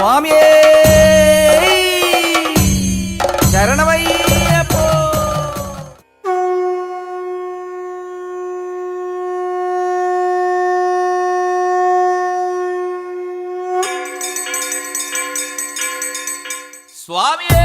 സ്വാമിയേ ശരണമയ്യപ്പോ. സ്വാമിയേ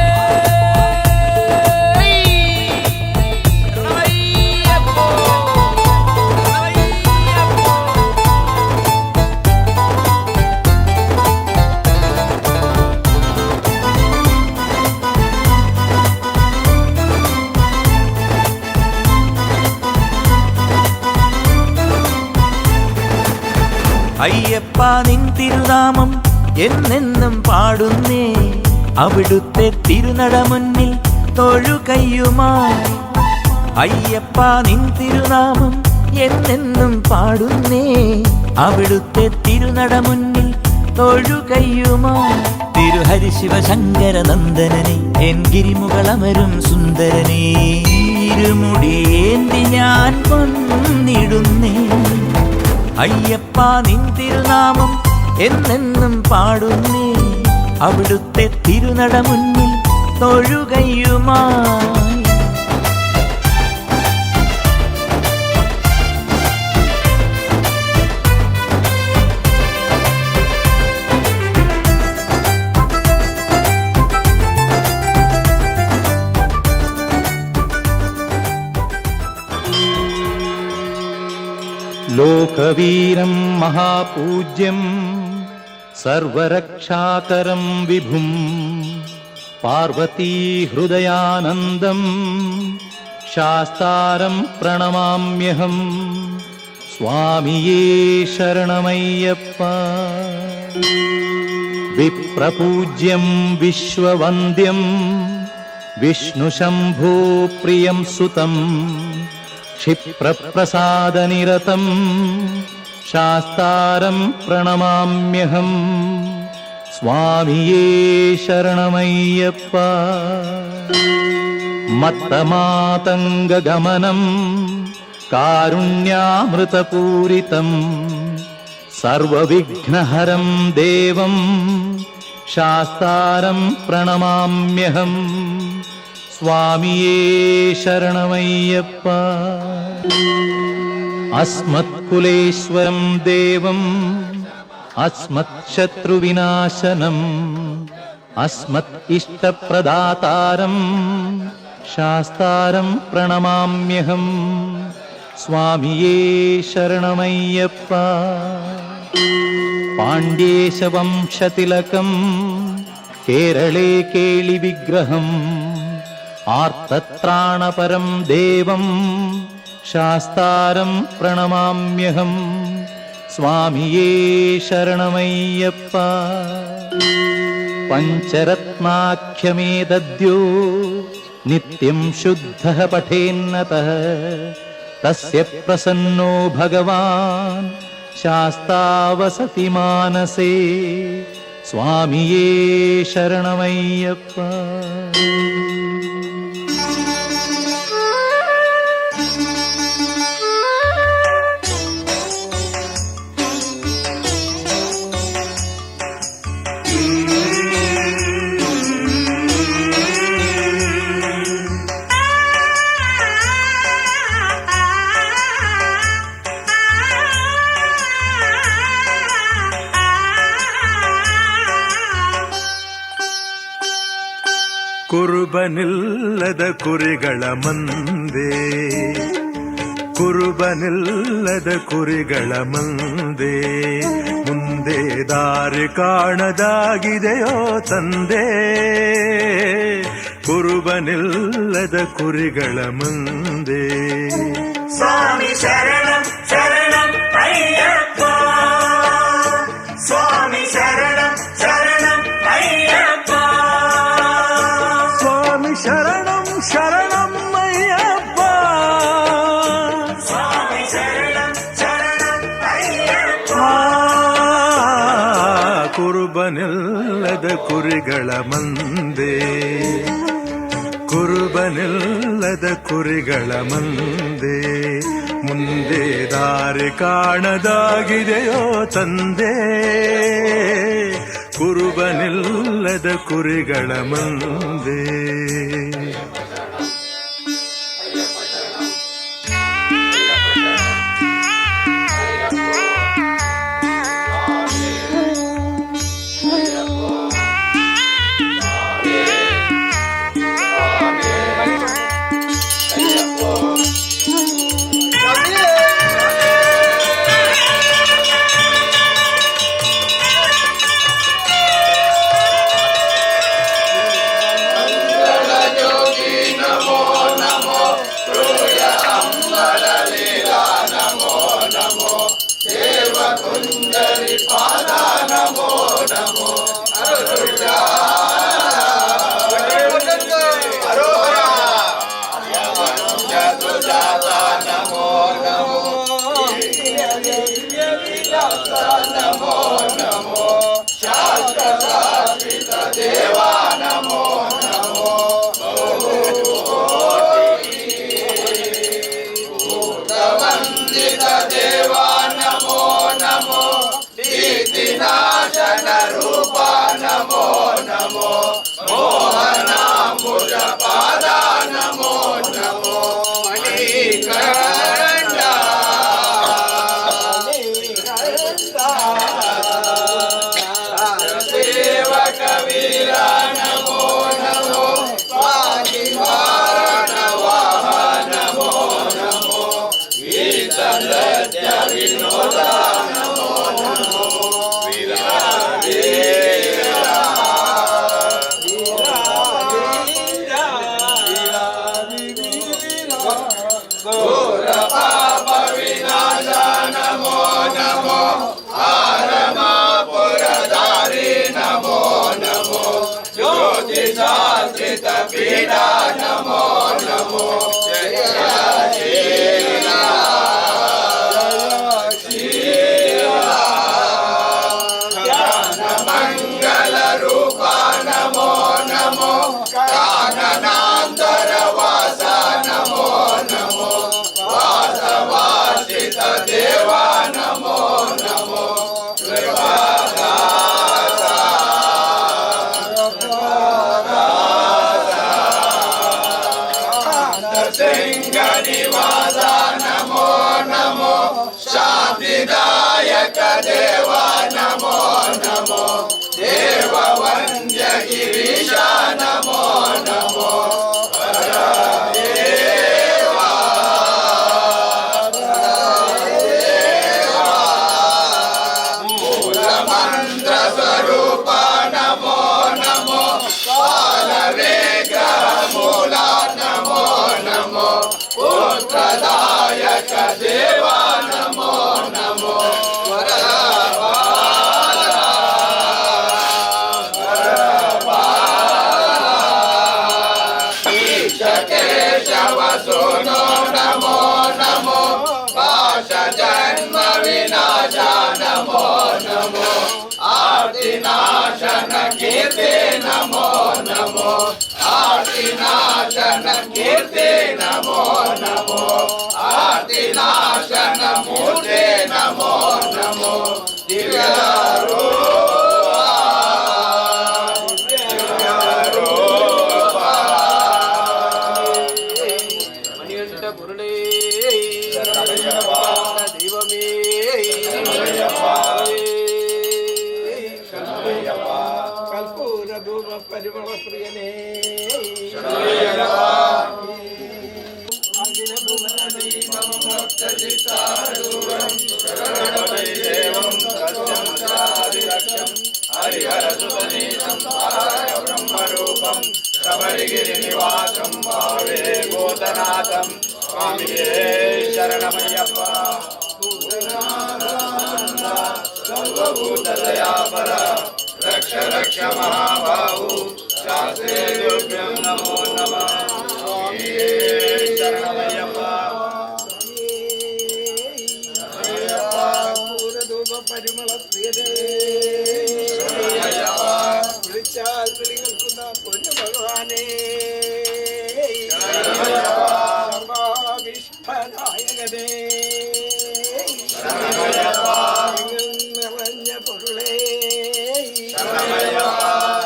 അയ്യപ്പ നിൻ തിരുനാമം എന്നെന്നും പാടുന്നേ, അവിടുത്തെ തിരുനട മുന്നിൽ തൊഴുകയ്യുമായി. അയ്യപ്പ നിൻ തിരുനാമം എന്നെന്നും പാടുന്നേ, അവിടുത്തെ തിരുനട മുന്നിൽ തൊഴുകയ്യുമായി. തിരുഹരി ശിവശങ്കര നന്ദനനെ എൻ ഗിരിമുകളമരും സുന്ദരനേ, ഇരുമുടിയേന്തി ഞാൻ വന്നിടുന്നേ. അയ്യപ്പ നിൻ തിരുനാമം എന്നെന്നും പാടുന്നേ, അവിടുത്തെ തിരുനട മുന്നിൽ തൊഴുകയ്യുമായി. ലോകവീരം മഹാപൂജ്യം സർവരക്ഷാകരം വിഭും പാർവതീഹൃദയാനന്ദം ശാസ്താരം പ്രണമാമ്യഹം. സ്വാമിയേ ശരണമയ്യപ്പ. വിപ്രപൂജ്യം വിശ്വവന്ദ്യം വിഷ്ണുശംഭോ പ്രിയം സുതം ക്ഷിപ്രപ്രസാദനിരതം ശാസ്താരം പ്രണമാമ്യഹം. സ്വാമിയേ ശരണമയ്യപ്പ. മത്തമാതംഗഗമനം കാരുണ്യാമൃതപൂരിതം സർവവിഘ്നഹരം ദേവം ശാസ്താരം പ്രണമാമ്യഹം. സ്വാമിയേ ശരണമയ്യപ്പ. അസ്മത്കുലേശ്വരം ദേവം അസ്മത്ശത്രുവിനാശനം അസ്മത് ഇഷ്ടപ്രദാതാരം ശാസ്താരം പ്രണമാമ്യഹം. സ്വാമിയേ ശരണമയ്യപ്പ. പാണ്ഡ്യേശവംശതിലകം കേരളേ കേളിവിഗ്രഹം ആർത്തത്രാണപരം ദേവം ശാസ്താരം പ്രണമാമ്യഹം. സ്വാമിയേ ശരണമയ്യപ്പ. പഞ്ചരത്നാഖ്യമേതദ്യോ നിത്യം ശുദ്ധഃ പഠേന്നതഃ തസ്യ പ്രസന്നോ ഭഗവാൻ ശാസ്താവസതി മാനസേ. സ്വാമിയേ ശരണമയ്യപ്പ. ಕುರುಬನಿಲ್ಲದ ಕುರಿಗಳ ಮಂದೆ, ಕುರುಬನಿಲ್ಲದ ಕುರಿಗಳ ಮಂದೆ, ಮುಂದೆ ದಾರಿ ಕಾಣದಾಗಿದೆಯೋ ತಂದೆ. ಕುರುಬನಿಲ್ಲದ ಕುರಿಗಳ ಮಂದೆ. ಸ್ವಾಮಿ ಶರಣಂ ಶರಣಂ ಅಯ್ಯಪ್ಪ. ಸ್ವಾಮಿ ಶರಣಂ ಶರಣಂ ಅಯ್ಯಪ್ಪ. ಸ್ವಾಮಿ ಶರಣಂ ಶರಣಂ ಅಯ್ಯಪ್ಪ. ಸ್ವಾಮಿ ಶರಣಂ ಶರಣಂ ಅಯ್ಯಪ್ಪ. ಕುರುಬನಿಲ್ಲದ ಕುರಿಗಳ ಮಂದೆ, ಕುರುಬನಿಲ್ಲದ ಕುರಿಗಳ ಮಂದೆ, ಮುಂದೆ ದಾರಿ ಕಾಣದಾಗಿದೆಯೋ ತಂದೆ. ಕುರುಬನಿಲ್ಲದ ಕುರಿಗಳ ಮಂದೆ.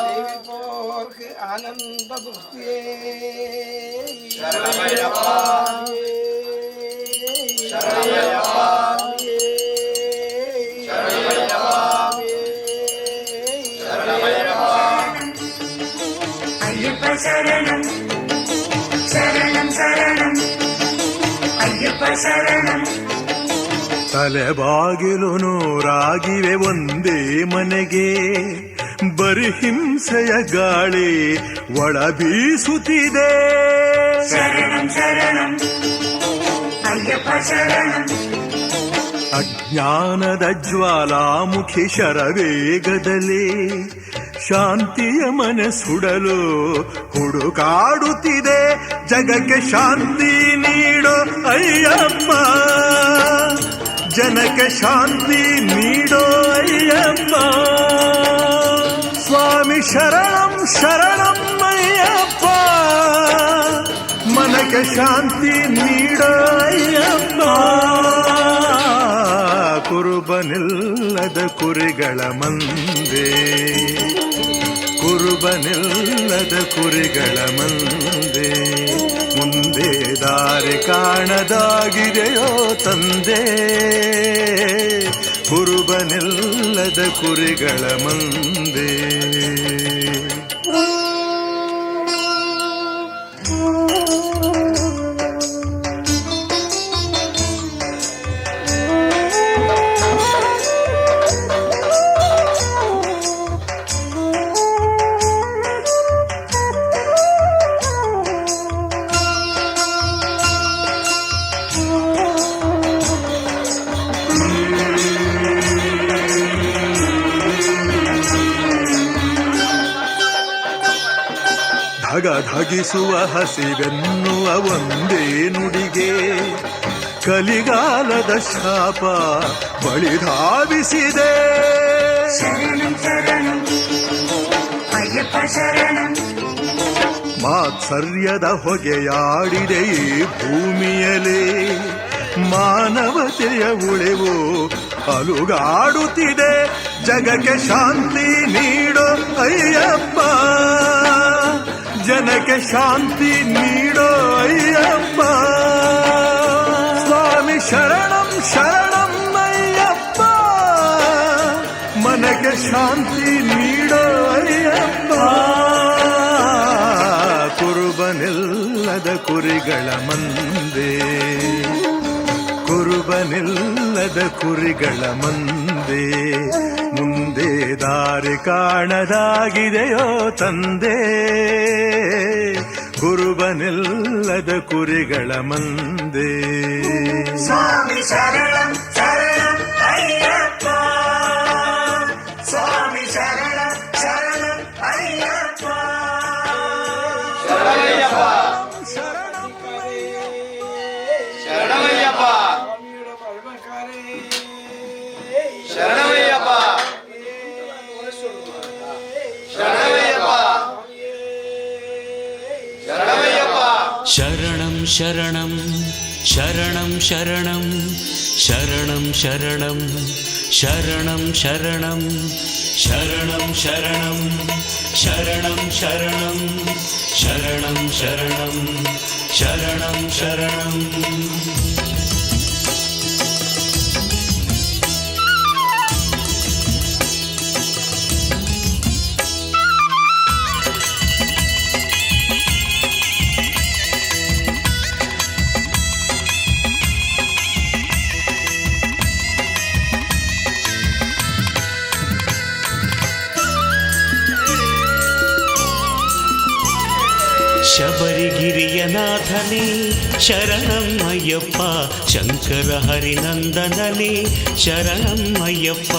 தேவிப்போர்க்கு ஆனந்த புக்தியே ஐயப்ப சரணம் சரணம் சரணம் ஐயப்ப ಶರಣಂ ತಲೆಬಾಗಿಲು ನೂರಾಗಿವೆ ಒಂದೇ ಮನೆಗೆ ಬರಿ ಹಿಂಸೆಯ ಗಾಳಿ ಒಳ ಬೀಸುತ್ತಿದೆ ಶರಣಂ ಶರಣಂ ಅಯ್ಯಪ್ಪ ಶರಣಂ ಅಜ್ಞಾನದ ಜ್ವಾಲಾಮುಖಿ ಶರವೇಗದಲ್ಲಿ ಶಾಂತಿಯ ಮನೆ ಸುಡಲು ಹುಡುಕಾಡುತ್ತಿದೆ ಜಗಕ್ಕೆ ಶಾಂತಿ ನೀಡೋ ಅಯ್ಯಪ್ಪ ಜನಕ್ಕೆ ಶಾಂತಿ ನೀಡೋ ಅಯ್ಯಪ್ಪ ಸ್ವಾಮಿ ಶರಣಂ ಶರಣಂ ಅಯ್ಯಪ್ಪ ಮನಕ್ಕೆ ಶಾಂತಿ ನೀಡೋ ಅಯ್ಯಪ್ಪ ಕುರುಬನಿಲ್ಲದ ಕುರಿಗಳ ಮಂದೆ ಕುರುಬನಿಲ್ಲದ ಕುರಿಗಳ ಮಂದೆ ಮುಂದೆ ದಾರಿ ಕಾಣದಾಗಿದೆಯೋ ತಂದೆ ಕುರುಬನಿಲ್ಲದ ಕುರಿಗಳ ಮಂದೆ ಧಗಿಸುವ ಹಸಿವೆನ್ನುವ ಒಂದೇ ನುಡಿಗೆ ಕಲಿಗಾಲದ ಶಾಪ ಬಳಿಧಾವಿಸಿದೆ ಶರಣಂ ಶರಣಂ ಅಯ್ಯಪ್ಪ ಶರಣಂ ಮಾತ್ಸರ್ಯದ ಹೊಗೆಯಾಡಿದೆ ಈ ಭೂಮಿಯಲೇ ಮಾನವತೆಯ ಉಳಿವು ಅಲುಗಾಡುತ್ತಿದೆ ಜಗಕ್ಕೆ ಶಾಂತಿ ನೀಡೋ ಅಯ್ಯಪ್ಪ ಜನಕ್ಕೆ ಶಾಂತಿ ನೀಡೋ ಅಯ್ಯಪ್ಪ ಸ್ವಾಮಿ ಶರಣಂ ಶರಣಂ ಅಯ್ಯಪ್ಪ ಮನಕ್ಕೆ ಶಾಂತಿ ನೀಡೋ ಅಯ್ಯಪ್ಪ ಕುರುಬನಿಲ್ಲದ ಕುರಿಗಳ ಮಂದೆ ಕುರುಬನಿಲ್ಲದ ಕುರಿಗಳ ಮಂದೆ ಮುಂದೆ ದಾರಿ ಕಾಣದಾಗಿದೆಯೋ ತಂದೆ ಕುರುಬನಿಲ್ಲದ ಕುರಿಗಳ ಮಂದೆ ಸ್ವಾಮಿ ಶರಣಂ ಶರಣಂ ಅಯ್ಯಪ್ಪ ಸ್ವಾಮಿ ಶರಣಂ ಶರಣಂ ಅಯ್ಯಪ್ಪ ಶರಣಂ ಶರಣಂ ಶರಣಂ ಶರಣಂ ಶರಣಂ ಶರಣಂ ಶರಣಂ ಶರಣಂ ಶರಣಂ ಶರಣಂ ಶರಣಂ ಶರಣಂ ಶರಣಂ ಶರಣಂ ಶರಣಂ ಶರಣಂ ಶಬರಿಗಿರಿಯನಾಥನೇ ಶರಣಂ ಅಯ್ಯಪ್ಪ ಶಂಕರ ಹರಿನಂದನನೇ ಶರಣಂ ಅಯ್ಯಪ್ಪ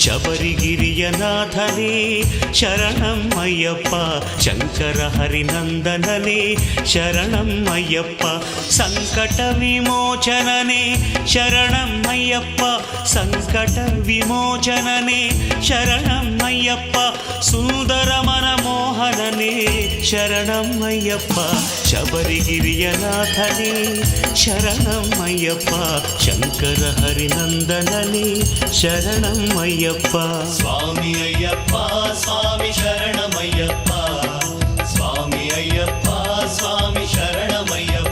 ಶಬರಿಗಿರಿಯನಾಥನೇ ಶರಣಂ ಅಯ್ಯಪ್ಪ ಶಂಕರ ಹರಿನಂದನನೇ ಶರಣಂ ಅಯ್ಯಪ್ಪ ಸಂಕಟ ವಿಮೋಚನನೇ ಶರಣಂ ಅಯ್ಯಪ್ಪ ಸಂಕಟ ವಿಮೋಚನನೇ ಶರಣಂ ಅಯ್ಯಪ್ಪ ಸುಂದರ ಮನಮೋಹನನೇ ಶರಣಂ ಅಯ್ಯಪ್ಪ ಶಬರಿಗಿರಿಯ ನಾಥನೇ ಶರಣಂ ಅಯ್ಯಪ್ಪ ಶಂಕರ ಹರಿನಂದನನೇ ಶರಣಂ ಅಯ್ಯಪ್ಪ ಸ್ವಾಮಿ ಅಯ್ಯಪ್ಪ ಸ್ವಾಮಿ ಶರಣಮಯ್ಯಪ್ಪ ಸ್ವಾಮಿ ಅಯ್ಯಪ್ಪ ಸ್ವಾಮಿ ಶರಣಮಯ್ಯಪ್ಪ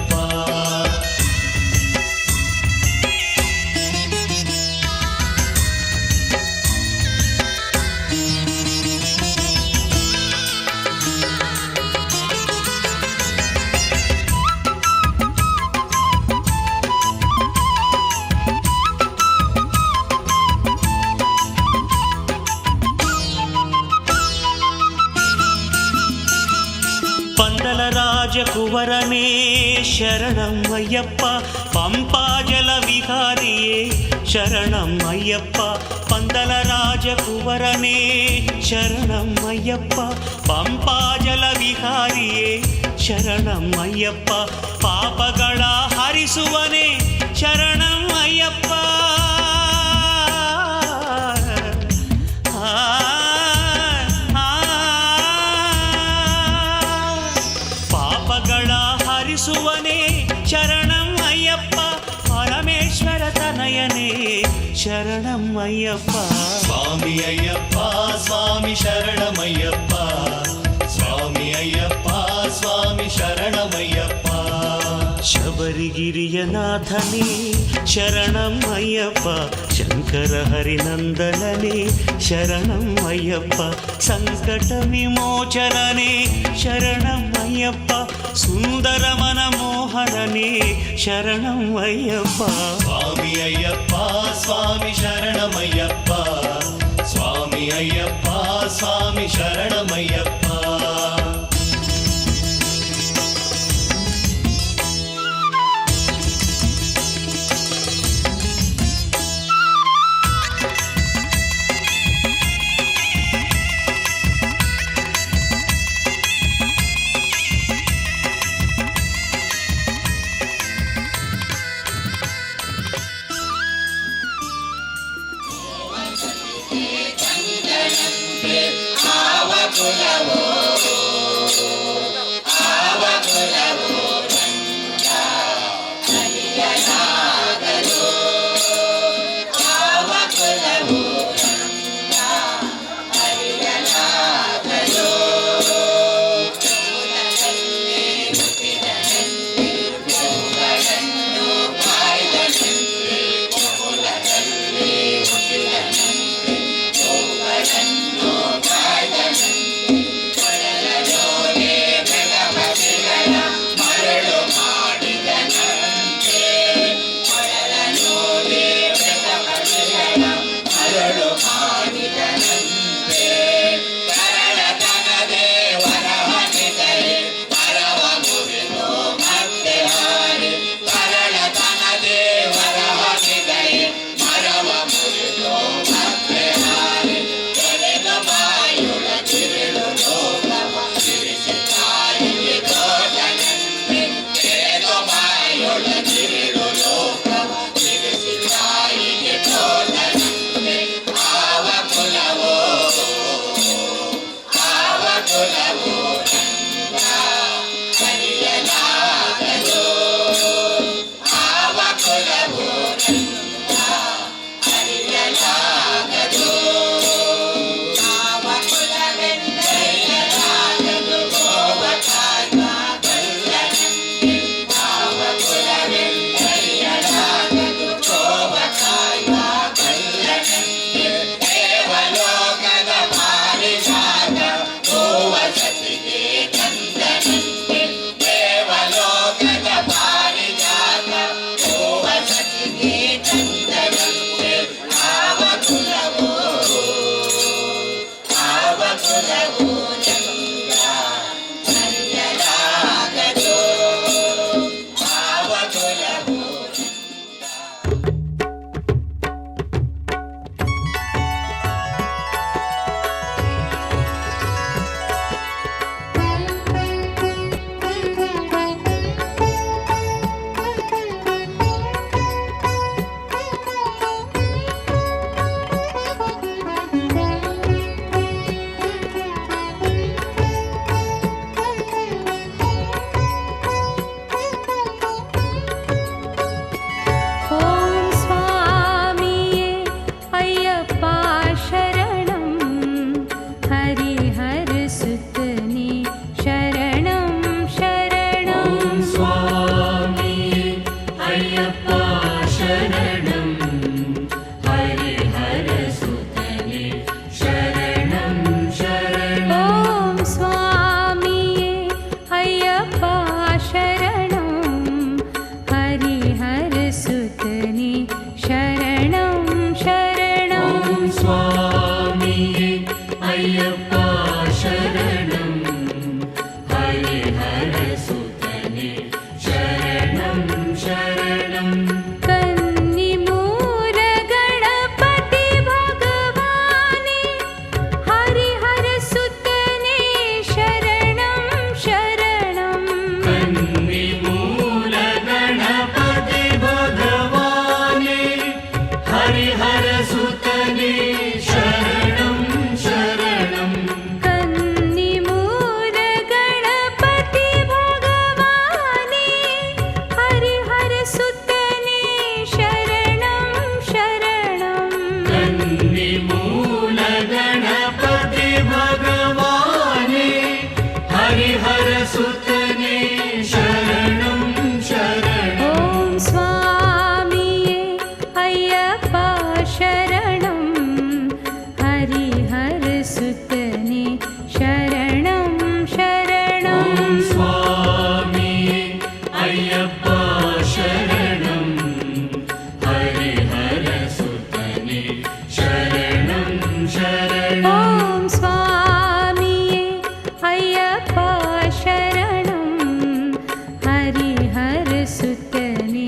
ಪಂದಲ ರಾಜಕುವರನೇ ಶರಣಂ ಅಯ್ಯಪ್ಪ ಪಂಪಾಜಲ ವಿಹಾರಿಯೇ ಶರಣಂ ಅಯ್ಯಪ್ಪ ಪಂದಲ ರಾಜಕುವರನೇ ಶರಣಂ ಅಯ್ಯಪ್ಪ ಪಂಪಾಜಲ ವಿಹಾರಿಯೇ ಶರಣಂ ಅಯ್ಯಪ್ಪ ಪಾಪಗಳ ಹರಿಸುವನೇ ಶರಣಂ ಅಯ್ಯಪ್ಪ ಪಾಪಗಳ ಹರಿಸುವನೇ ಶರಣಂ ಅಯ್ಯಪ್ಪ ಪರಮೇಶ್ವರ ತನಯನೇ ಶರಣಂ ಅಯ್ಯಪ್ಪ ಸ್ವಾಮಿ ಅಯ್ಯಪ್ಪ ಸ್ವಾಮಿ ಶರಣಮಯ್ಯಪ್ಪ ಸ್ವಾಮಿ ಅಯ್ಯಪ್ಪ ಸ್ವಾಮಿ ಶರಣಮಯ್ಯಪ್ಪ ಶಬರಿಗಿರಿಯ ನಾಥನೇ ಶರಣಂ ಅಯ್ಯಪ್ಪ ಶಂಕರ ಹರಿನಂದನನೇ ಶರಣಂ ಅಯ್ಯಪ್ಪ ಸಂಕಟ ವಿಮೋಚನನೇ ಶರಣಂ ಅಯ್ಯಪ್ಪ ಸುಂದರ ಮನಮೋಹನನೇ ಶರಣಂ ಅಯ್ಯಪ್ಪ ಸ್ವಾಮಿ ಅಯ್ಯಪ್ಪ ಸ್ವಾಮಿ ಶರಣಮಯ್ಯಪ್ಪ ಸ್ವಾಮಿ ಅಯ್ಯಪ್ಪ ಸ್ವಾಮಿ ಶರಣಮಯ್ಯಪ್ಪ शरणं हरिहरसुतने शरणं शरणं कन्निमूर गणपति भगवाने हरिहरसुतने शरणं शरणं कन्निमूल गणपति भगवाने हरिहरसुतने शरणं शरणं कन्निमूर गणपति भगवाने हरिहरसुतने शरणं शरणं कन्निमूल गणपति भगवाने हरिहरसुतने शरणं शरणं ॐ स्वामिये अय्यप्पा शरणं हरिहरसुतने शरणं शरणं ॐ स्वामी अय्यप्पा शरणं हरिहरसुतने शरणं शरणं ॐ स्वामिये अय्यप्पा शरणं हरिहरसुतने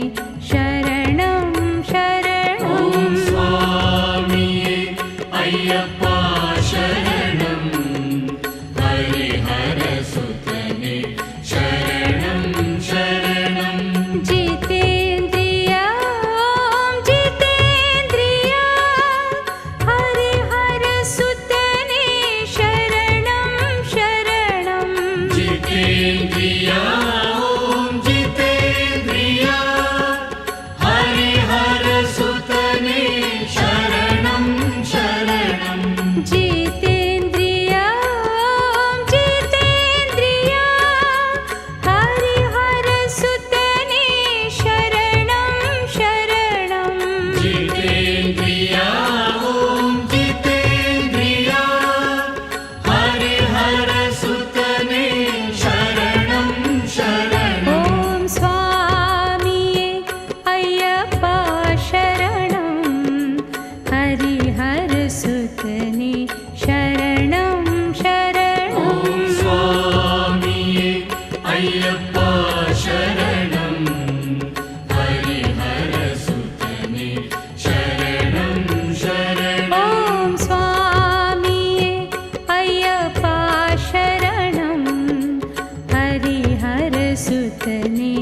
शरणं शरणं ॐ स्वामी अय्यप्पा शरणं हरिहरसुतने शरणं शरणं जितेन्द्रिया ॐ जितेन्द्रिया हरिहरसुतने शरणं शरणं जितेन्द्रिया ॐ जितेन्द्रिया हरिहरसुतने शरणं शरणं जितेन्द्रिया ॐ जितेन्द्रिया हरिहरसुतने शरणं शरणं जितेन्द्रिया ॐ जितेन्द्रिया हरिहरसुतने शरणं शरणं ॐ स्वामिये अय्यप्पा शरणं हरिहरसुतने शरणं शरणं ॐ स्वामी अय्यप्पा शरणं हरिहरसुतने शरणं शरणं ॐ स्वामिये अय्यप्पा शरणं हरिहरसुतने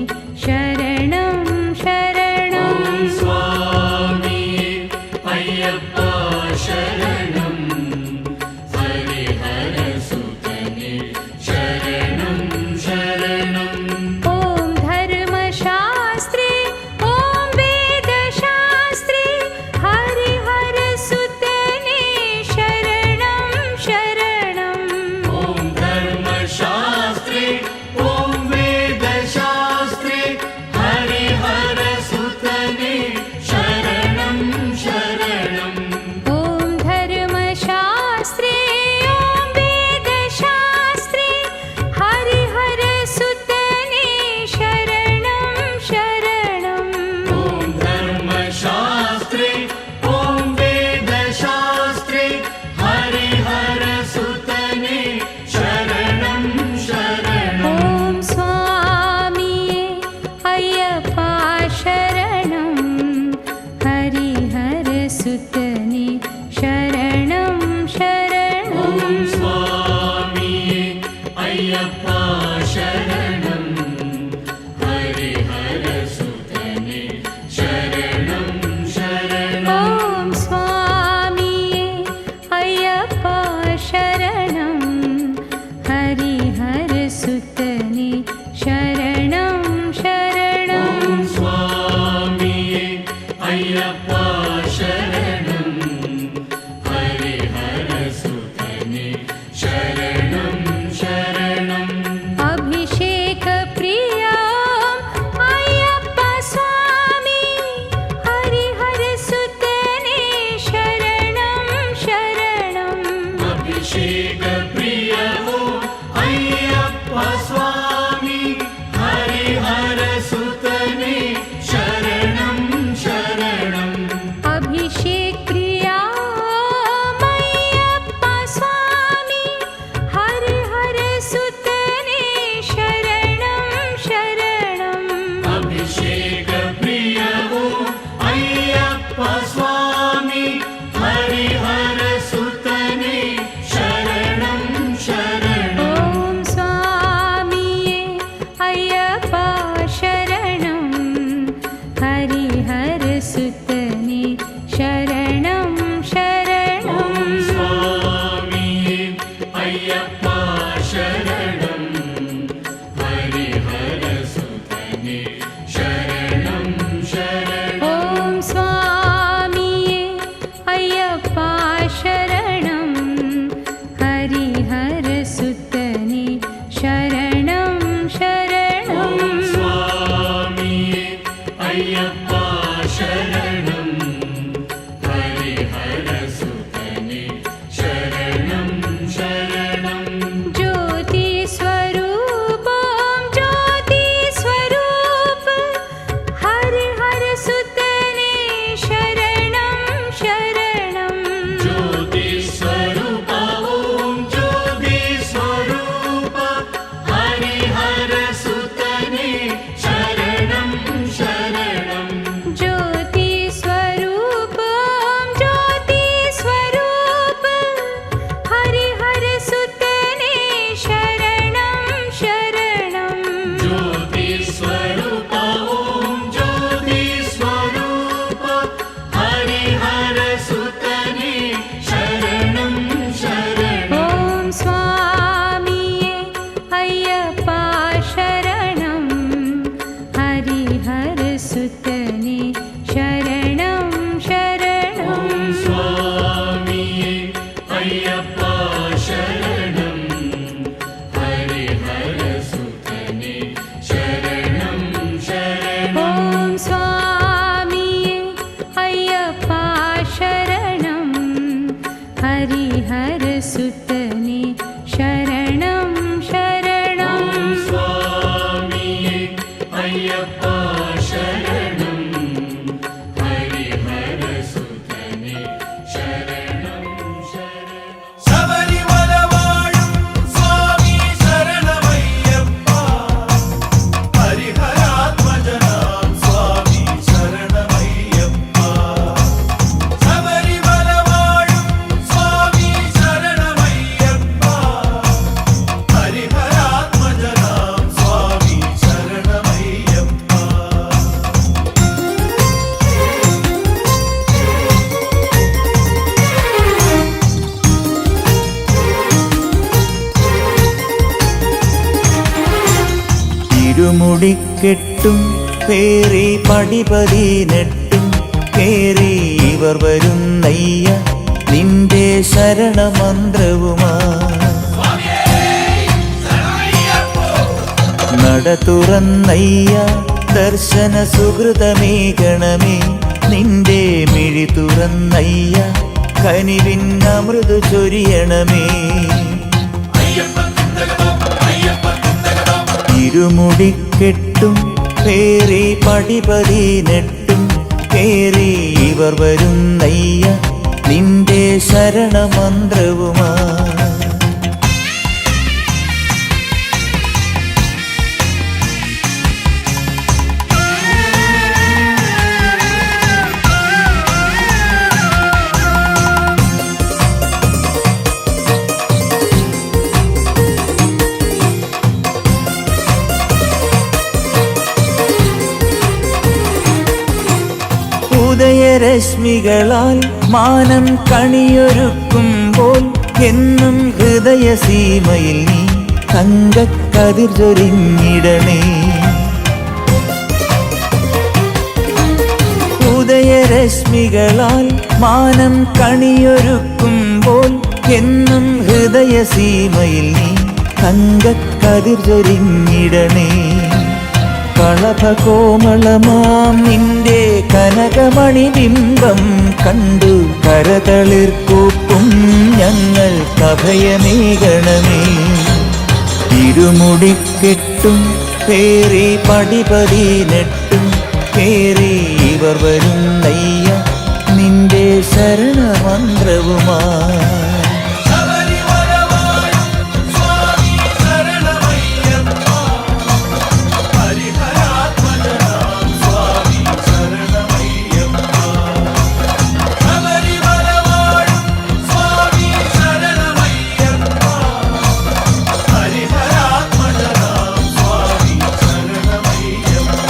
शरणं शरणं ॐ स्वामी अय्यप्पा शरणं हरिहरसुतने शरणं शरणं ॐ धर्मशास्त्रे ॐ वेदशास्त्रे हरिहरसुतने शरणं शरणं ॐ धर्मशास्त्रे ॐ वेदशास्त्रे हरिहरसुतने शरणं शरणं ॐ धर्मशास्त्रे ॐ वेदशास्त्रे हरिहरसुतने शरणं शरणं ॐ धर्मशास्त्रे ॐ वेदशास्त्रे हरिहरसुतने शरणं शरणं ॐ स्वामिये अय्यप्पा शरणं हरिहरसुतने शरणं शरणं ॐ स्वामी अय्यप्पा शरणं हरिहरसुतने शरणं शरणं ॐ स्वामिये अय्यप्पा शरणं हरिहरसुतने शरणं शरणं ॐ स्वामी अय्यप्पा शरणं हरिहरसुतने शरणं शरणं अभिषेक प्रिया अय्यप्पा स्वामी हरिहरसुतने शरणं शरणं अभिषेक प्रिय हो अय्यप्पा स्वामी हरिहरसुतने शरणं शरणं अभिषेक प्रिया अय्यप्पा स्वामी അയ്യപ്പ ശരണം ഹരിഹരസുതനേ ശരണം ശരണം ഓം സ്വാമിയേ അയ്യപ്പ ശരണം ഹരിഹരസുതനേ ശരണം ശരണം സ്വാമിയേ അയ്യപ്പ ശരണം ഹരിഹരസുതനേ ശരണം ശരണം ജ്യോതി സ്വരൂപം ജ്യോതി സ്വരൂപ ഹരിഹരസുതനേ ശരണം ശരണം ജ്യോതി സ്വരൂപ ഓം ജ്യോതി സ്വരൂപ ഹരിഹരസുതനേ ശരണം ശരണം ജ്യോതി സ്വരൂപം ജ്യോതി സ്വരൂപ ഹരിഹരസുതനേ ശരണം ശരണം ജ്യോതി സ്വരൂപ ഓം ജ്യോതി സ്വരൂപ ഹരിഹരസുതനേ ശരണം ശരണം ഓം സ്വാമിയേ അയ്യപ്പ ശരണം ഹരിഹരസുതനേ ശരണം ശരണം സ്വാമിയേ അയ്യപ്പ ശരണം ഹരിഹരസുതനേ ശരണം ശരണം ഓം സ്വാമിയേ അയ്യപ്പ ശരണം ഹരിഹരസുതനേ ശരണം ശരണം സ്വാമിയേ അയ്യപ്പ ശരണം ഹരിഹരസുതനേ ശരണം ശരണം ശബരിമല വാഴും സ്വാമി ശരണമയ്യപ്പ ഹരിഹരാത്മജനാം സ്വാമി ശരണമയ്യപ്പ ശബരിമല വാഴും സ്വാമി ശരണമയ്യപ്പ ഹരിഹരാത്മജനാം സ്വാമി ശരണമയ്യപ്പ ഇരുമുടിക്കെട്ടും പേറി പടിപതിനെട്ടും കേറി ഇവർ വരുന്നയ്യ നിന്റെ ശരണമന്ത്രവുമാ നട തുറന്നയ്യ ദർശന സുഹൃതമേകണമേ നിന്റെ മിഴി തുറന്നയ്യ കനിവിൻ അമൃതു ചൊരിയണമേ ഇരുമുടിക്കെട്ടും പേറി പടിപതിനെട്ടും കേറി ഇവർ വരുന്നയ്യ നിന്റെ ശരണമന്ത്രവുമാ ഉദയരശ്മികളാൽ മാനം കണിയൊരുക്കുമ്പോൾ എന്നും ഹൃദയസീമയിൽ നീ തങ്കക്കതിർ ചൊരിഞ്ഞിടണേ ഉദയരശ്മികളാൽ മാനം കണിയൊരുക്കുമ്പോൾ എന്നും ഹൃദയസീമയിൽ നീ തങ്കക്കതിർ ചൊരിഞ്ഞിടണേ കളഭകോമളമാം നിന്റെ കനകമണി ബിംബം കണ്ടു കരതളിർക്കൂപ്പും ഞങ്ങൾ കഭയമേകണമേ ഇരുമുടിക്കെട്ടും പേറി പടിപതിനെട്ടും കേറി ഇവർ വരുന്നയ്യ നിന്റെ ശരണമന്ത്രവുമാ ശബരിമല വാഴും സ്വാമി ശരണമയ്യപ്പ ഹരിഹരാത്മജനാം സ്വാമി ശരണമയ്യപ്പ ശബരിമല വാഴും സ്വാമി ശരണമയ്യപ്പ ഹരിഹരാത്മജനാം സ്വാമി ശരണമയ്യപ്പ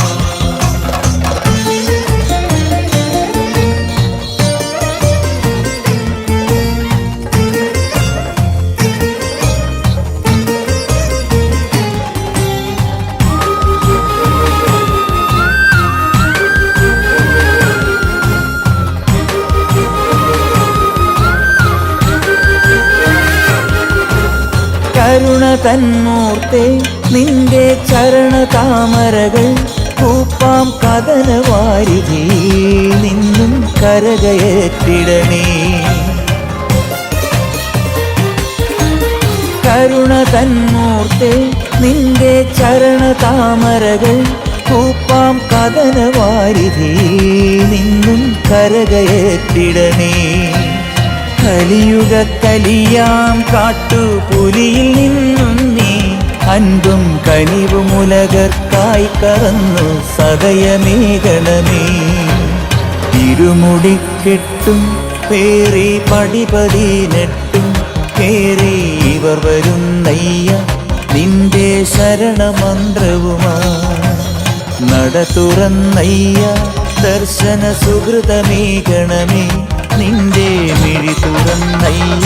കരുണ തന്മൂർത്തെ നിന്റെ ചരണ താമരകൾ കൂപ്പാം കഥനവാരിധി നിന്നും കരകയറ്റിടണേ. കരുണ തന്മൂർത്തെ നിന്റെ ചരണ താമരകൾ കൂപ്പാം കഥനവാരിധി നിന്നും കരകയറ്റിടണേ. കലിയുഗ കലിയാം കാട്ടുപുലിയിൽ നിന്നും നീ അൻപും കനിവും ഉലകർക്കായി കറന്നു സദയമേകണമേ. ഇരുമുടിക്കെട്ടും പേറി പടിപതിനെട്ടും കേറി ഇവർ വരുന്നയ്യ നിന്റെ ശരണമന്ത്രവുമാ. നട തുറന്നയ്യ ദർശന സുഹൃതമേകണമേ. നിന്റെ മിഴി തുറന്നയ്യ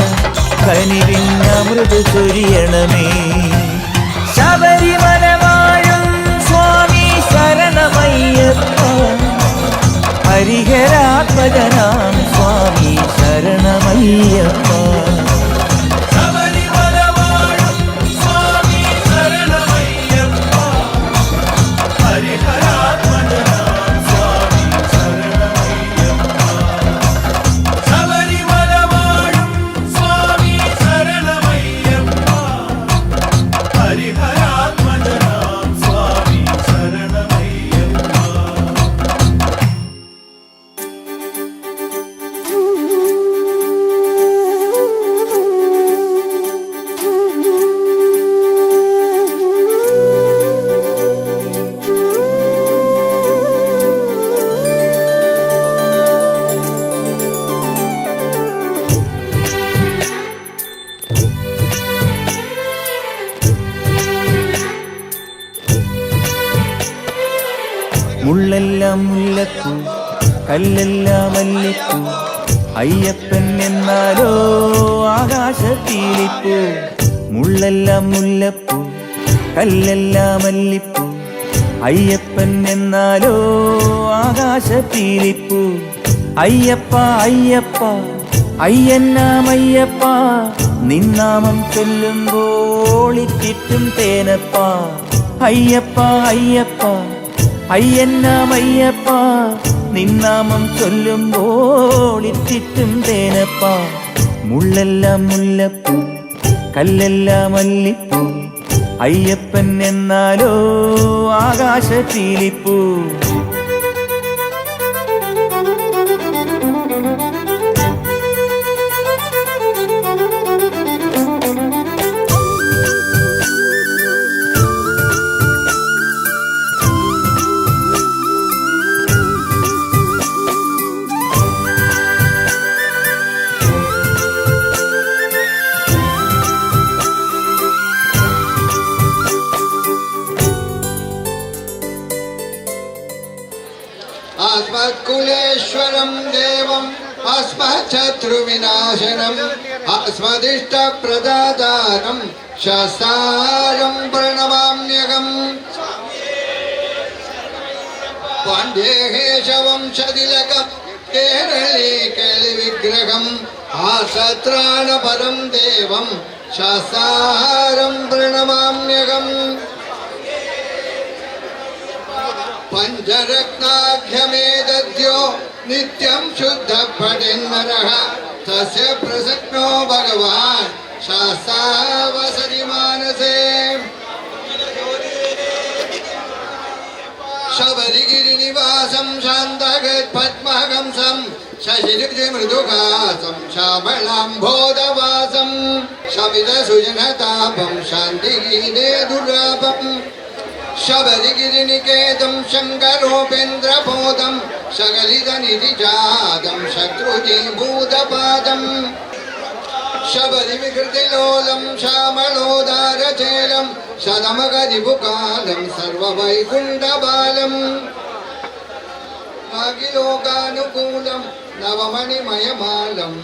കനിവിന്നമൃത് ചൊരിയണമേ. ശബരിമല വാഴും സ്വാമി ശരണമയ്യപ്പ. ഹരിഹരാത്മജനാം സ്വാമി ശരണമയ്യപ്പ. ശബരിമല വാഴും സ്വാമി ശരണമയ്യപ്പ. ഹരിഹരാത്മജനാം സ്വാമി ശരണമയ്യപ്പ. ശബരിമല വാഴും സ്വാമി ശരണമയ്യപ്പ. ഹരിഹരാത്മജനാം സ്വാമി ശരണമയ്യപ്പ. മുള്ളെല്ലാം മുല്ലപ്പൂ കല്ലെല്ലാം മല്ലിപ്പൂ അയ്യപ്പൻ എന്നാലോ ആകാശത്തീലിപ്പൂ. മുള്ളെല്ലാം മുല്ലപ്പൂ കല്ലെല്ലാം മല്ലിപ്പൂ അയ്യപ്പൻ എന്നാലോ ആകാശത്തീലിപ്പൂ. അയ്യപ്പ അയ്യപ്പ അയ്യന്നാമയ്യപ്പ നിന്നാമം ചൊല്ലുമ്പോൾ ഇറ്റിറ്റും തേനപ്പ. അയ്യപ്പ അയ്യപ്പ അയ്യന്നാമയ്യപ്പ നിന്നാമം ചൊല്ലുമ്പോൾ ഇറ്റിറ്റും തേനപ്പ. മുള്ളെല്ലാം മുല്ലപ്പൂ കല്ലെല്ലാം മല്ലിപ്പൂ അയ്യപ്പൻ എന്നാലോ ആകാശത്തീലിപ്പൂ. अस्मत्कुलेश्वरं देवम् अस्मच्छत्रुविनाशनम् अस्मदिष्टप्रदातारं शास्तारं प्रणमाम्यहम्. पाण्ड्येशवंशतिलकं केरळे केलिविग्रहम् आसत्राणपरं देवं शास्तारं प्रणमाम्यहम्. पञ्चरत्नाख्यमेदद्यो नित्यं शुद्धपठेन्नरः तस्य प्रसन्नो भगवान् शास्ता वसति मानसे. शबरिगिरिनिवासं शान्तगत्पद्महंसं शशिमृदुहासं श्यामलाम्भोदवासं शमितसुजनतापं शान्तिगीते दुर्लभम्. शबरिगिरिनिकेतं शङ्करोपेन्द्रबोधं सकलितनिधिजातं शत्रुजीभूतपादं. शबरिविकृतिलोलं श्यामलोदारचेलं शतमगरिपुकालं सर्ववैकुण्ठबालम्. अखिलोकानुकूलं नवमणिमयमालम्.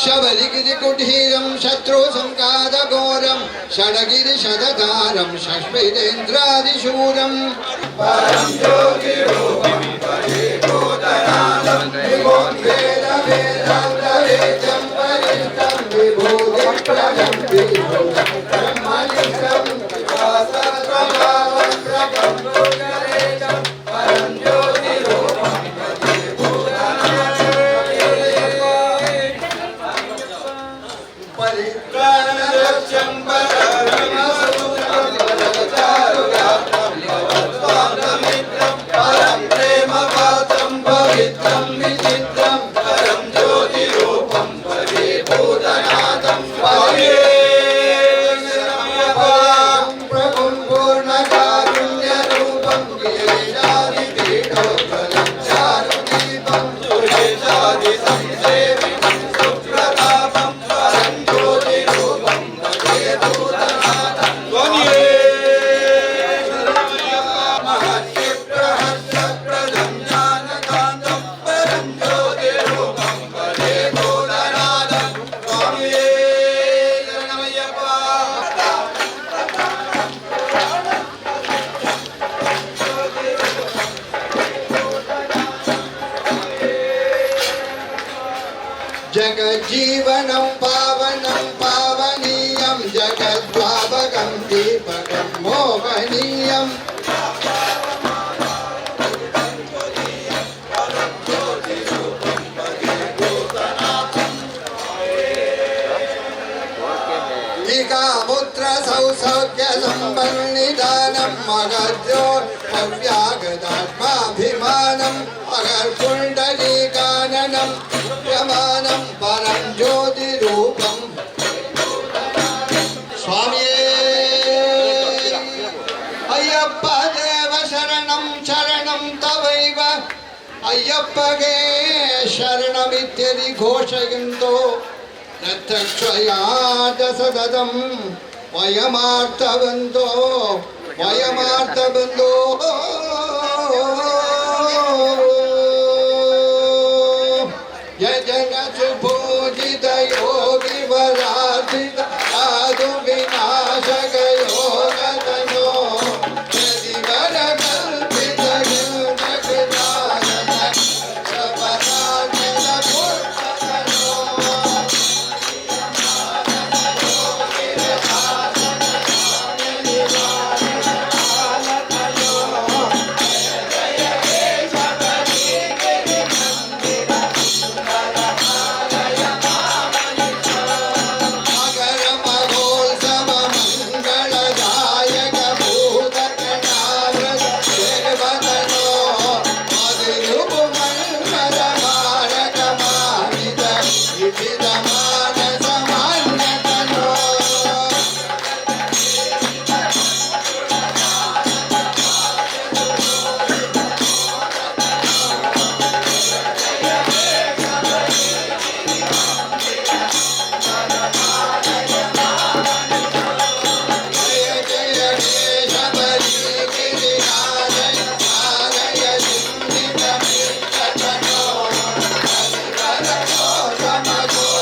शबरिगिरिकुटीरं शत्रुसङ्घातघोरं षडगिरिशतधारं शश्मितेन्द्रादिशूरम्. जगज्जीवनं पावनं पावनीयं जगद्भावकं दीपकं मोहनीयम् टीकापुत्र सौसौख्य सम्पन्निदानं मगधो अव्यागदात्माभिमानम् अगर्कुण्डलीकाननं यमानं परं ज्योतिरूपम् स्वामिये अय्यप्प देव शरणं शरणं तवैव अय्यप्पगे शरणमित्यदि घोषयन्तो रक्षयाद सततं वयमार्तवन्तो यजन सुपूजित योगी वराधित साधु विनाशक योगतनो यदिवर कल्पित जगदानन सपराजन पुरतनो Come on.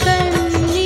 ಕನ್ಯಾ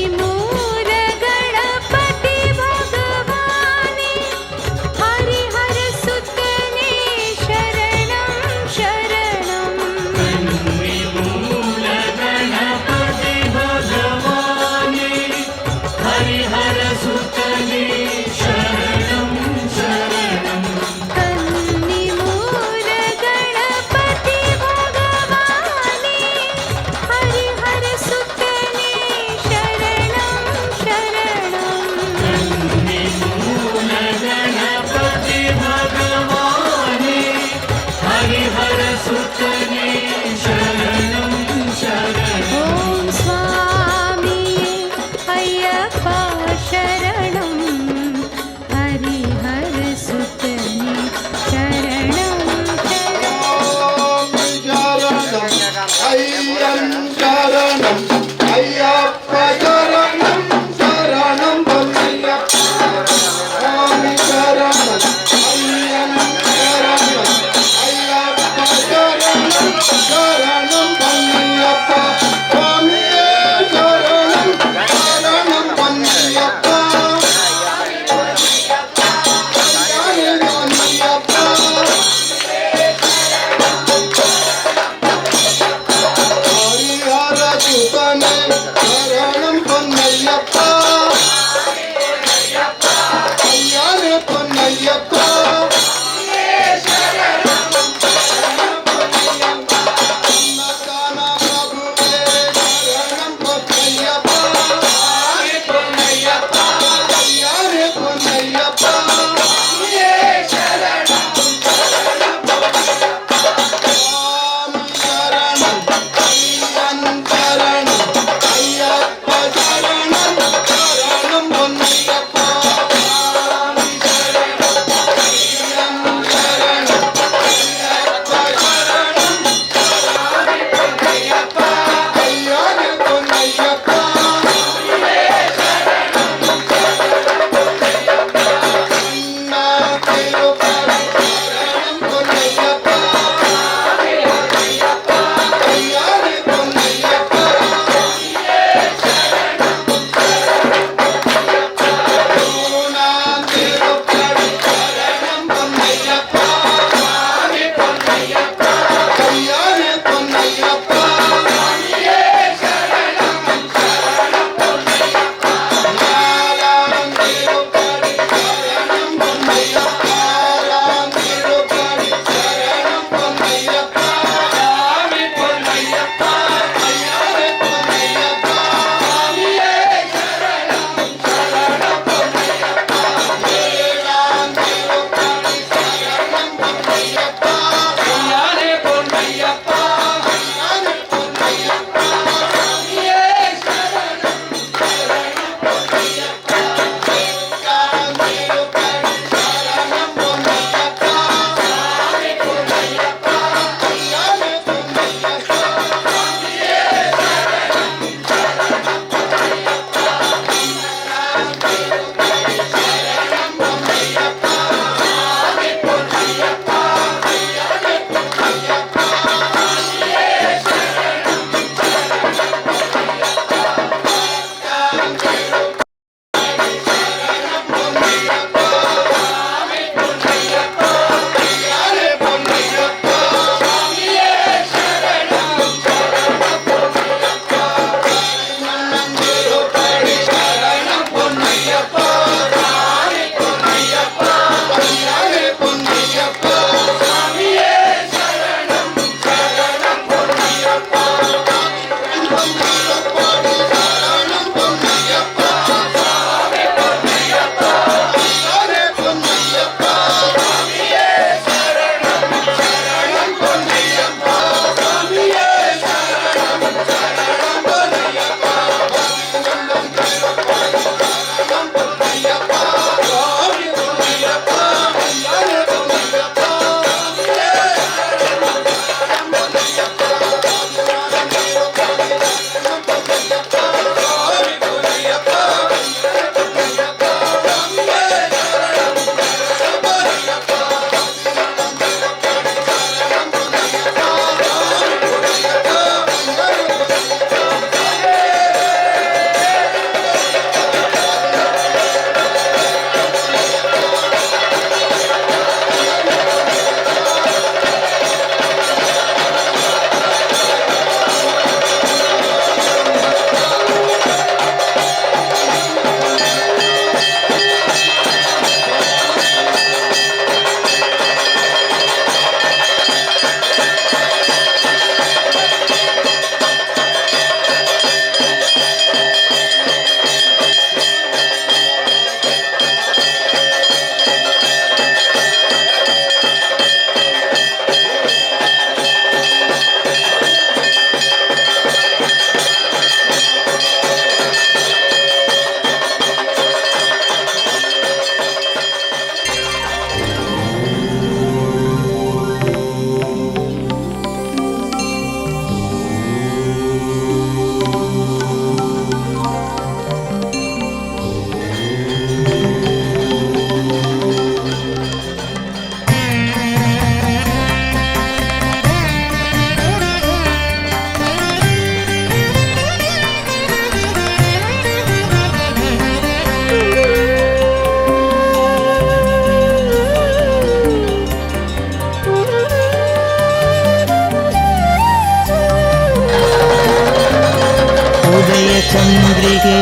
ചന്ദ്രികേ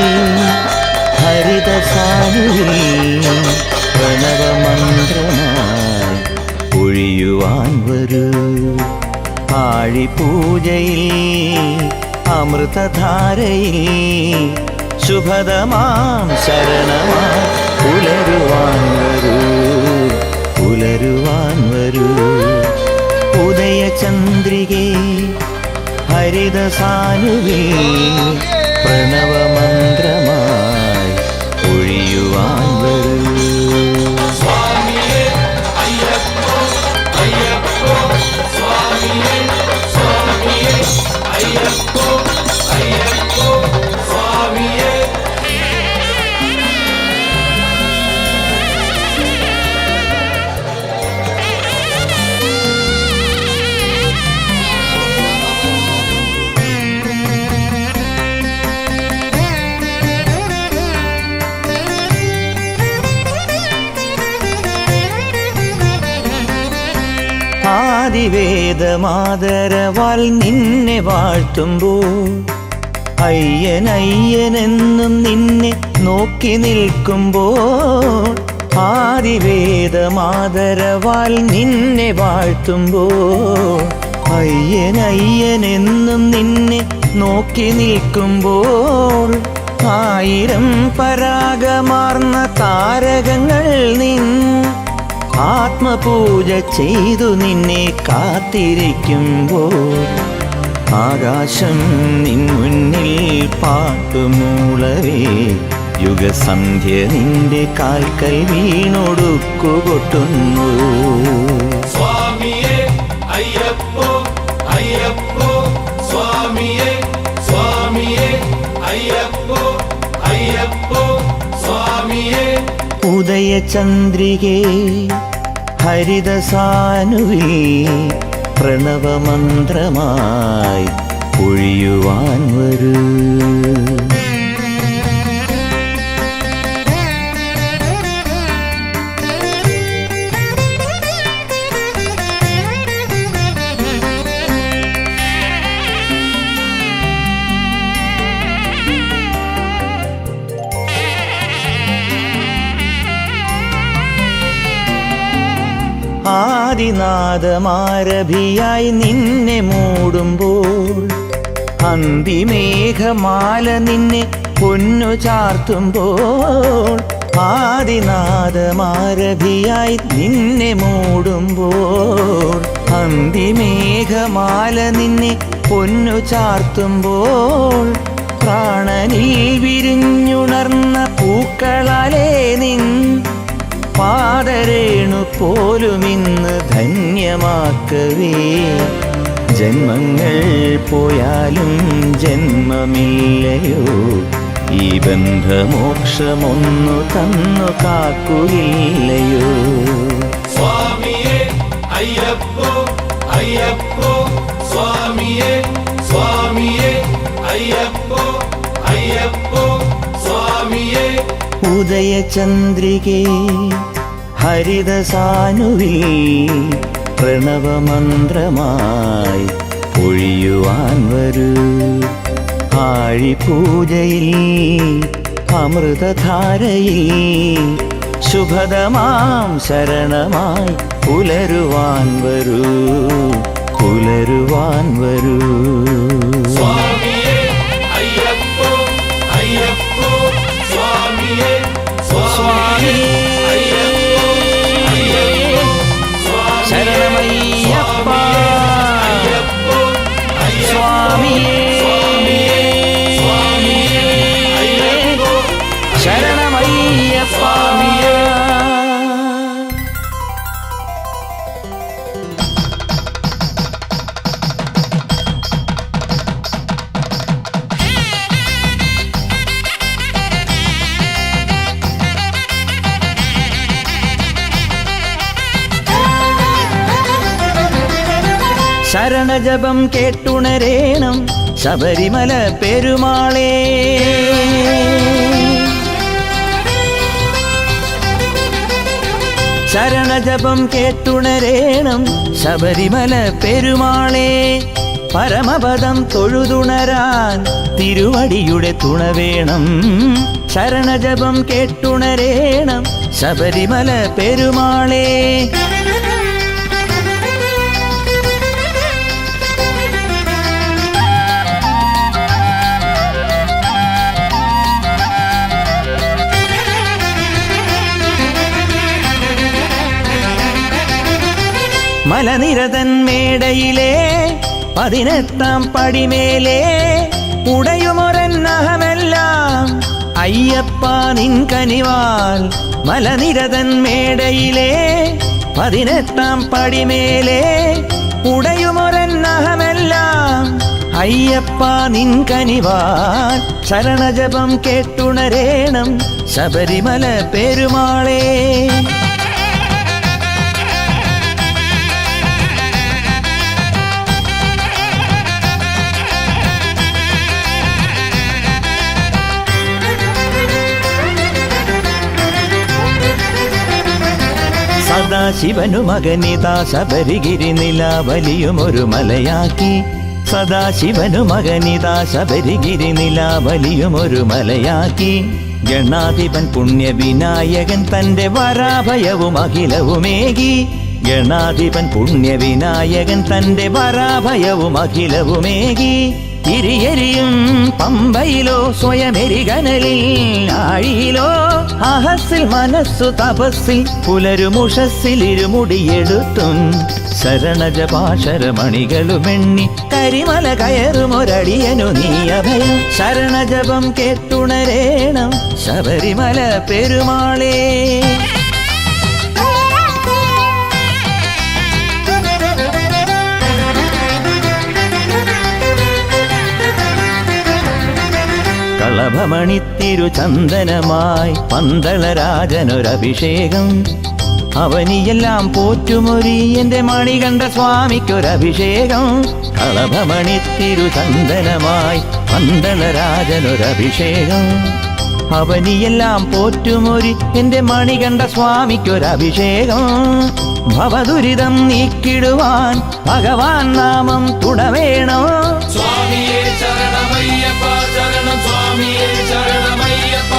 ഹരിതസാനുവിൽ പ്രണവമന്ത്രമായി ഒഴിയുവാൻ വരൂ ആഴിപൂജയിൽ അമൃതധാരയിൽ ശുഭദമാം ശരണമായി പുലരുവാൻ വരൂ പുലരുവാൻ വരൂ ഉദയചന്ദ്രികേ ഹരിതസാനുവിൽ പ്രണവമന്ത്രമായി ഒഴിയുവാൻ വരൂ സ്വാമിയേ അയ്യപ്പോ അയ്യപ്പോ സ്വാമിയേ സ്വാമിയേ അയ്യപ്പോ അയ്യപ്പോ സ്വാമിയേ ആദിവേദമാദരവാൽ നിന്നെ വാഴ്ത്തുമ്പോൾ അയ്യനയ്യനെന്നും നിന്നെ നോക്കി നിൽക്കുമ്പോൾ ആദിവേദമാദരവാൽ നിന്നെ വാഴ്ത്തുമ്പോൾ അയ്യനയ്യനെന്നും നിന്നെ നോക്കി നിൽക്കുമ്പോൾ ആയിരം പരാഗമാർന്ന താരകങ്ങൾ നിൻ ആത്മപൂജ ചെയ്തു നിന്നെ കാത്തിരിക്കുമ്പോൾ ആകാശം നിൻ മുന്നിൽ പാട്ടുമൂളവേ യുഗസന്ധ്യ നിന്റെ കാൽക്കൽ വീണൊടുക്കുകൊട്ടുന്നു സ്വാമിയേ അയ്യപ്പോ അയ്യപ്പോ സ്വാമിയേ സ്വാമിയേ അയ്യപ്പോ അയ്യപ്പോ സ്വാമിയേ ഉദയചന്ദ്രികേ ഹരിതസാനുവിൽ പ്രണവമന്ത്രമായി ഒഴിയുവാൻ വരൂ ആദിനാദമാരഭിയായി നിന്നെ മൂടുമ്പോൾ അന്തിമേഘമാല നിന്നെ പൊന്നു ചാർത്തുമ്പോൾ ആദിനാദമാരഭിയായി നിന്നെ മൂടുമ്പോൾ അന്തിമേഘമാല നിന്നെ പൊന്നു ചാർത്തുമ്പോൾ പ്രാണനിൽ വിരിഞ്ഞുണർന്ന പൂക്കളാലേ നിൻ പാദരേണു പോലുമിന്ന് ധന്യമാക്കവേ ജന്മങ്ങൾ പോയാലും ജന്മമില്ലയോ ഈ ബന്ധമോക്ഷമൊന്നു തന്നു കാക്കുകയില്ലയോ സ്വാമിയേ അയ്യപ്പോ അയ്യപ്പോ സ്വാമിയേ സ്വാമിയേ അയ്യപ്പോ അയ്യപ്പോ സ്വാമിയേ ഉദയചന്ദ്രികേ ഹരിതസാനുവിൽ പ്രണവമന്ത്രമായി ഒഴിയുവാൻ വരൂ ആഴിപൂജയിൽ അമൃതധാരയിൽ ശുഭദമാം ശരണമായി പുലരുവാൻ വരൂ പുലരുവാൻ വരൂ സ്വാമിയേ അയ്യപ്പോ അയ്യപ്പോ സ്വാമിയേ സ്വാമിയേ അയ്യപ്പോ അയ്യപ്പോ സ്വാമിയേ ശരണമയ്യപ്പ അയ്യപ്പോ അയ്യപ്പോ സ്വാമിയേ സ്വാമിയേ അയ്യപ്പോ ശരണമയ്യപ്പ ശരണജപം കേട്ടുണരേണം ശബരിമല പെരുമാളേ ശരണജപം കേട്ടുണരേണം ശബരിമല പെരുമാളേ പരമപദം തൊഴുതുണരാൻ തിരുവടിയുടെ തുണ വേണം. ശരണജപം കേട്ടുണരേണം ശബരിമല പെരുമാളേ. മലനിരതൻ മേടയിലെ 18-ാം പടിമേലെ ഉടയുമൊരന്നഹമെല്ലാം അയ്യപ്പ നിൻ കനിവാൽ. മലനിരതൻ മേടയിലെ 18-ാം പടിമേലെ ഉടയുമൊരന്നഹമെല്ലാം അയ്യപ്പ നിൻ കനിവാൽ. ശരണജപം കേട്ടുണരേണം ശബരിമല പെരുമാളേ. സദാശിവനു മകനിതാ ശബരിഗിരി നിലാവലിയുമൊരു മലയാക്കി. സദാശിവനു മകനിതാ ശബരിഗിരി നിലാവലിയുമൊരു മലയാക്കി. ഗണാധിപൻ പുണ്യവിനായകൻ തന്റെ വരാഭയവും അഖിലവുമേകി. ഗണാധിപൻ പുണ്യവിനായകൻ തന്റെ വരാഭയവും അഖിലവുമേകി. തിരിയെരിയും പമ്പയിലോ സ്വയമെരികനലിൽ ആഴിയിലോ അഹസിൽ മനസ്സു തപസ്സിൽ പുലരുമുഷസ്സിൽ ഇരുമുടിയെടുത്തും ശരണജപാശരമണികളുമെണ്ണി കരിമല കയറുമൊരടിയനു നീ അഭയം. ശരണജപം കേട്ടുണരേണം ശബരിമല പെരുമാളേ. കളഭമണിത്തിരു ചന്ദനമായി പന്തളരാജനൊരഭിഷേകം. അവനിയെല്ലാം പോറ്റുമൊരി എന്റെ മണികണ്ഠ സ്വാമിക്കൊരഭിഷേകം. കളഭമണിത്തിരു ചന്ദനമായി പന്തളരാജനൊരഭിഷേകം. അവനിയെല്ലാം പോറ്റുമൊരി എന്റെ മണികണ്ഠ സ്വാമിക്കൊരഭിഷേകം. ഭവദുരിതം നീക്കിടുവാൻ ഭഗവാൻ നാമം തുടവേണോ. സ്വാമിയേ ശരണമയ്യപ്പ ശരണം സ്വാമിയേ ശരണമയ്യപ്പ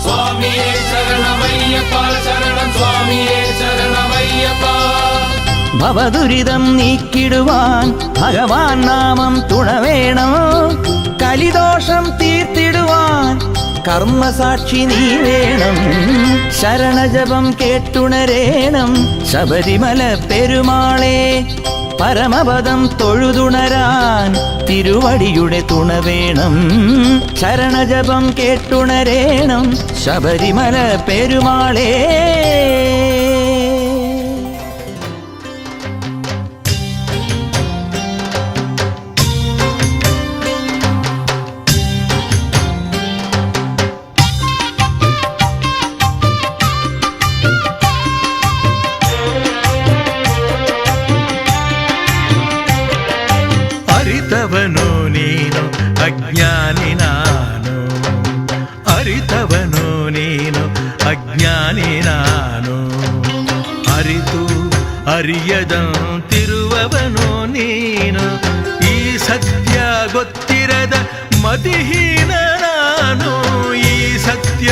സ്വാമിയേ ശരണമയ്യപ്പ ശരണം സ്വാമിയേ ശരണമയ്യപ്പ. ഭവദുരിതം നീക്കിടുവാൻ ഭഗവാൻ നാമം തുണവേണം. കലിദോഷം തീർത്തിടുവാൻ കർമ്മസാക്ഷി നീ വേണം. ശരണജപം കേട്ടുണരേണം ശബരിമല പെരുമാളേ. പരമപദം തൊഴുതുണരാൻ തിരുവടിയുടെ തുണ വേണം. ശരണജപം കേട്ടുണരേണം ശബരിമല പെരുമാളേ. ಅರಿತವನು ನೀನು ಅಜ್ಞಾನಿ ನಾನು. ಅರಿತವನು ನೀನು ಅಜ್ಞಾನಿ ನಾನು. ಅರಿತು ಅರಿಯದಂತಿರುವವನು ನೀನು. ಈ ಸತ್ಯ ಗೊತ್ತಿರದ ಮತಿಹೀನ ನಾನು. ಈ ಸತ್ಯ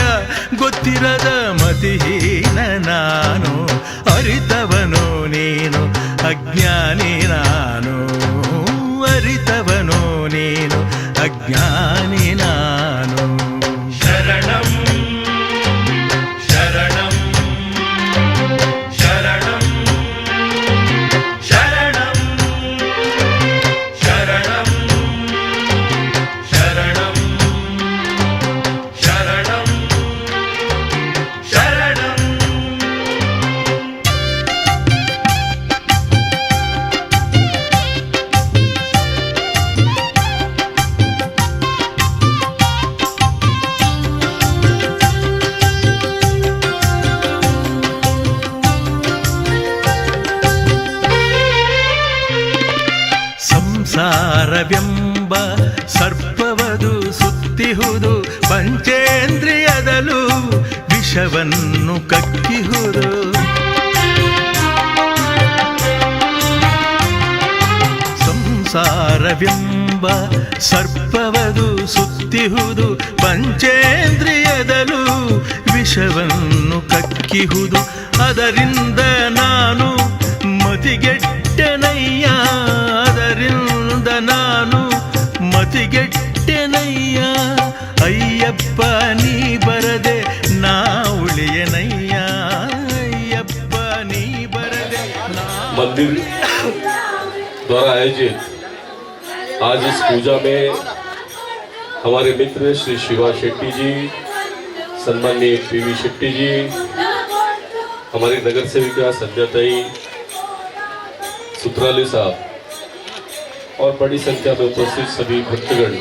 ಗೊತ್ತಿರದ ಮತಿಹೀನ ನಾನು. ಅರಿತವನು ನೀನು ಅಜ್ಞಾನಿ ನಾನು. ಅರಿತವನು ನೀನು ಅಜ್ಞಾನಿ ನಾನು. ಶರಣಂ ಶರಣಂ ಶರಣಂ ಶರಣಂ ಶರಣಂ ಶರಣಂ ಶರಣಂ ಶರಣಂ. ಸಂಸಾರವೆಂಬ ಸರ್ಪವದು ಸುತ್ತಿಹುದು. ಪಂಚೇಂದ್ರಿಯದಲು ವಿಷವನ್ನು ಕಕ್ಕಿಹುದು. ಸಂಸಾರ ಭಾರವೆಂಬ ಸರ್ಪವದು ಸುತ್ತಿಹುದು ಪಂಚೇಂದ್ರಿಯದಲು ವಿಷವನ್ನು ಕಕ್ಕಿಹುದು ಅದರಿಂದ ನಾನು ಮತಿಗೆಟ್ಟೆನಯ್ಯ ಅದರಿಂದ ನಾನು ಮತಿಗೆಟ್ಟೆನಯ್ಯ ಅಯ್ಯಪ್ಪ ನೀ ಬರದೆ ನಾ ಉಳಿಯನಯ್ಯ ಅಯ್ಯಪ್ಪ ನೀ ಬರದೆ ನಾ मंदिर द्वारा आयोजित आज इस पूजा में हमारे मित्र श्री शिवा शेट्टी जी, सम्माननीय पीवी शेट्टी जी, हमारी नगर सेविका संध्याताई सुत्राली साहब और बड़ी संख्या में उपस्थित सभी भक्तगण,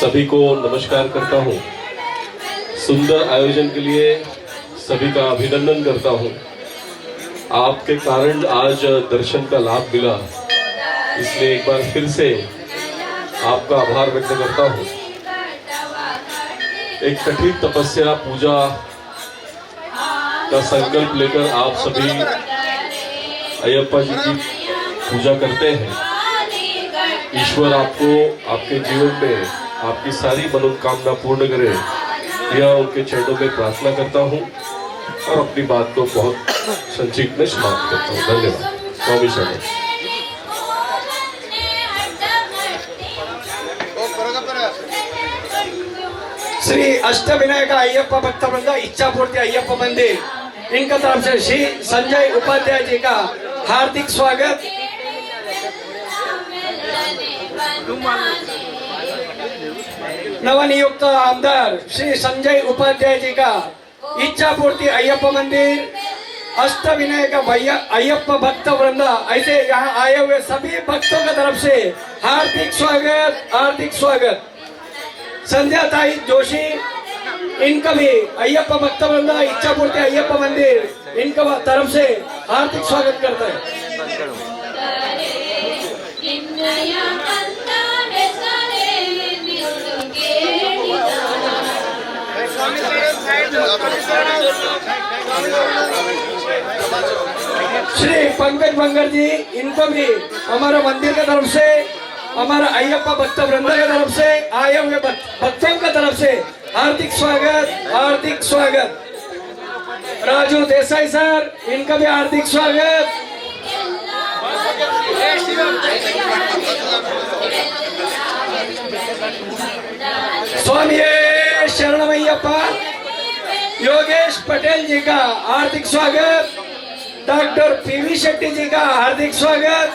सभी को नमस्कार करता हूँ। सुंदर आयोजन के लिए सभी का अभिनंदन करता हूँ। आपके कारण आज दर्शन का लाभ मिला, इसलिए एक बार फिर से आपका आभार व्यक्त करता हूँ। एक कठिन तपस्या पूजा का संकल्प लेकर आप सभी अयप्पा जी की पूजा करते हैं। ईश्वर आपको आपके जीवन में आपकी सारी मनोकामना पूर्ण करे, यह उनके चरणों में प्रार्थना करता हूँ और अपनी बात को बहुत संक्षिप्त में समाप्त करता हूँ। धन्यवाद। स्वामी शरण। श्री अष्टविनायक अय्यप्पा भक्त वृंद इच्छापूर्ति अय्यप्पा मंदिर, इनका तरफ से श्री संजय उपाध्याय जी का हार्दिक स्वागत। नवनियुक्त आमदार श्री संजय उपाध्याय जी का इच्छापूर्ति अय्यप्पा मंदिर, अष्टविनायक अय्यप्पा भक्त वृंद, ऐसे यहाँ आए हुए सभी भक्तों की तरफ से हार्दिक स्वागत, हार्दिक स्वागत। संध्या ताई जोशी, इनका भी अय्यप्पा भक्त वृंद इच्छापूर्ति अय्यप्पा मंदिर, इनका तरफ से हार्दिक स्वागत करता है। श्री पंकज बंगर जी, इनको भी हमारा मंदिर की तरफ से, हमारा अय्यप्पा भक्त वृंद की तरफ से, आए हुए भक्तों की तरफ से हार्दिक स्वागत, हार्दिक स्वागत। राजू देसाई सर, इनका भी हार्दिक स्वागत। स्वामी शरणमय्यप्पा। योगेश पटेल जी का हार्दिक स्वागत। डॉक्टर पीवी शेट्टी जी का हार्दिक स्वागत।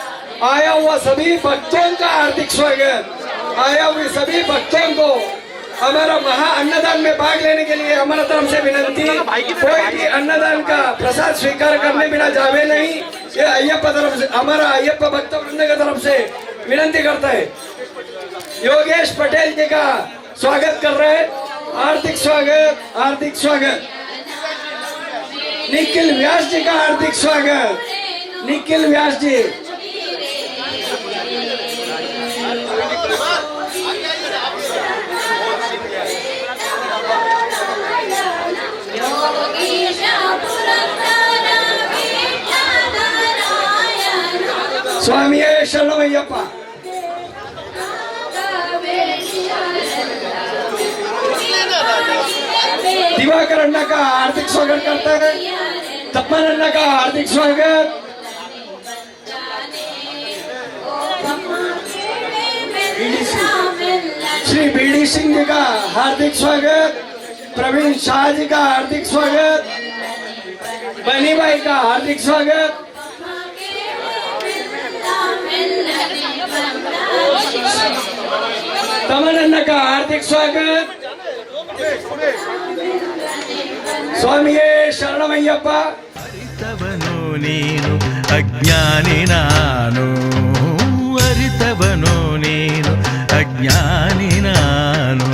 आया हुआ सभी भक्तों का हार्दिक स्वागत। आया हुए सभी भक्तों को हमारा महा अन्नदान में भाग लेने के लिए हमारा तरफ से विनंती, कोई भी अन्नदान का प्रसाद स्वीकार करने बिना जावे नहीं, ये अय्यप्पा तरफ से, हमारा अय्यप्पा भक्त वृंद की तरफ से विनंती करता है। योगेश पटेल जी का स्वागत कर रहे हैं, हार्दिक स्वागत, हार्दिक स्वागत। निखिल व्यास जी का हार्दिक स्वागत। निखिल व्यास जी, स्वामी शरणमय्यप्पा। दिवाकर अन्ना का हार्दिक स्वागत करता है। तपन अन्ना का हार्दिक स्वागत। श्री बीडी सिंह जी का हार्दिक स्वागत। प्रवीण शाह जी का हार्दिक स्वागत। बनी भाई का हार्दिक स्वागत। तमन अन्ना का हार्दिक स्वागत। स्वामी शरणमय्यप्पा। ಅರಿತವನು ನೀನು ಅಜ್ಞಾನಿ ನಾನು, ಅರಿತವನು ನೀನು ಅಜ್ಞಾನಿ ನಾನು.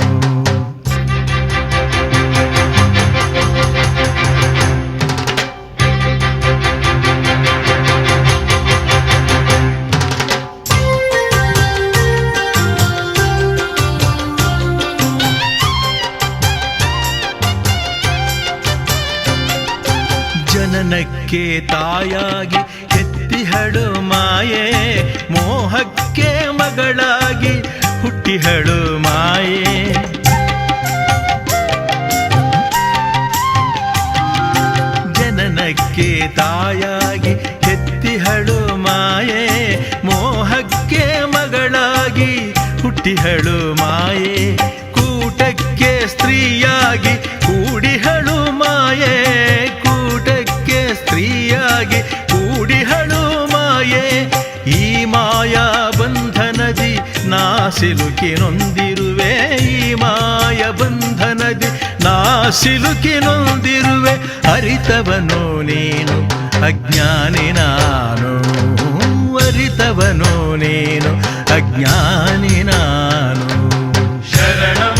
ಜನನಕ್ಕೆ ತಾಯಾಗಿ ಎತ್ತಿಹಳು ಮಾಯೆ, ಮೋಹಕ್ಕೆ ಮೋಹಕ್ಕೆ ಮಗಳಾಗಿ ಹುಟ್ಟಿಹಳು ಮಾಯೆ. ಜನನಕ್ಕೆ ತಾಯಾಗಿ ಹೆತ್ತಿಹಳು ಮಾಯೆ, ಮೋಹಕ್ಕೆ ಮಗಳಾಗಿ ಹುಟ್ಟಿಹಳು ಮಾಯೆ. ಕೂಟಕ್ಕೆ ಸ್ತ್ರೀಯಾಗಿ ಕೂಡಿಹಳು ಮಾಯೆ, ಕೂಟಕ್ಕೆ ಸ್ತ್ರೀಯಾಗಿ ಕೂಡಿಹಳು ಮಾಯೆ. ಈ ಮಾಯಾ ಬಂಧನದಿ ನಾ ಸಿಲುಕಿ ನೊಂದಿರುವೆ, ಈ ಮಾಯ ಬಂಧನದಿ ನಾ ಸಿಲುಕಿ ನೊಂದಿರುವೆ. ಅರಿತವನು ನೀನು ಅಜ್ಞಾನಿ ನಾನು, ಅರಿತವನು ನೀನು ಅಜ್ಞಾನಿ ನಾನು. ಶರಣಂ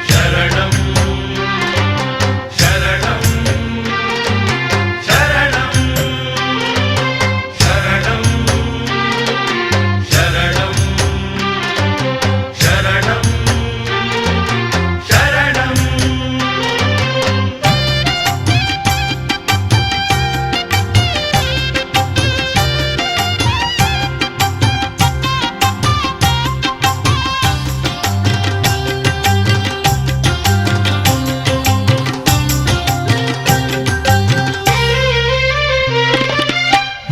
ಶರಣಂ ಶರಣಂ ಶರಣಂ ಶರಣಂ ಶರಣಂ ಶರಣಂ ಶರಣಂ.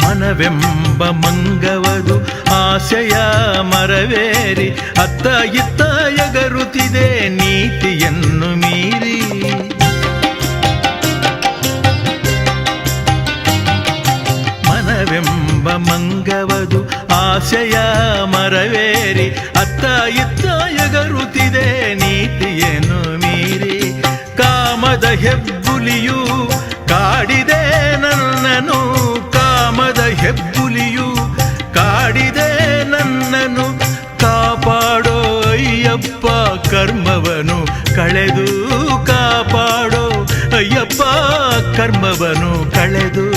ಮನವೆಂಬ ಮಂಗವದು ಆಸೆಯ ಮರವೇರಿ ಅತ್ತ ಇತ್ತ ಎಗರುತ್ತಿದೆ ನೀತಿಯನ್ನು ಮೀರಿ. ಮನವೆಂಬ ಮಂಗವದು ಆಸೆಯ ಮರವೇರಿ ಅತ್ತ ಇತ್ತ ಎಗರುತ್ತಿದೆ ನೀತಿಯನ್ನು ಮೀರಿ. ಕಾಮದ ಹೆಬ್ಬುಲಿಯು ಕಾಡಿದೆ ನನ್ನನು, ಕಾಮದ ಹೆಬ್ಬುಲಿಯು ಕಾಡಿದೆ ನನ್ನನು. ಕಾಪಾಡೋ ಅಯ್ಯಪ್ಪ ಕರ್ಮವನು ಕಳೆದು, ಕಾಪಾಡೋ ಅಯ್ಯಪ್ಪ ಕರ್ಮವನು ಕಳೆದು.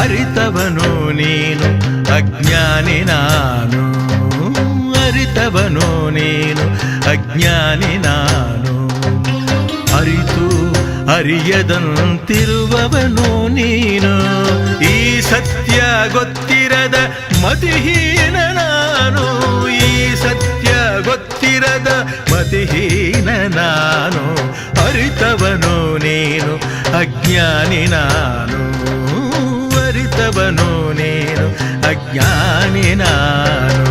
ಅರಿತವನು ನೀನು ಅಜ್ಞಾನಿ ನಾನು, ಅರಿತವನು ನೀನು ಅಜ್ಞಾನಿ ನಾನು. ಅರಿತು ಅರಿಯದಂತಿರುವವನು ನೀನು, ಈ ಸತ್ಯ ಗೊತ್ತಿರದ ಮತಿಹೀನ ನಾನು, ಈ ಸತ್ಯ ಗೊತ್ತಿರದ ಮತಿಹೀನ ನಾನು. ಅರಿತವನು ನೀನು ಅಜ್ಞಾನಿ ನಾನು, ಅರಿತವನು ನೀನು ಅಜ್ಞಾನಿ ನಾನು.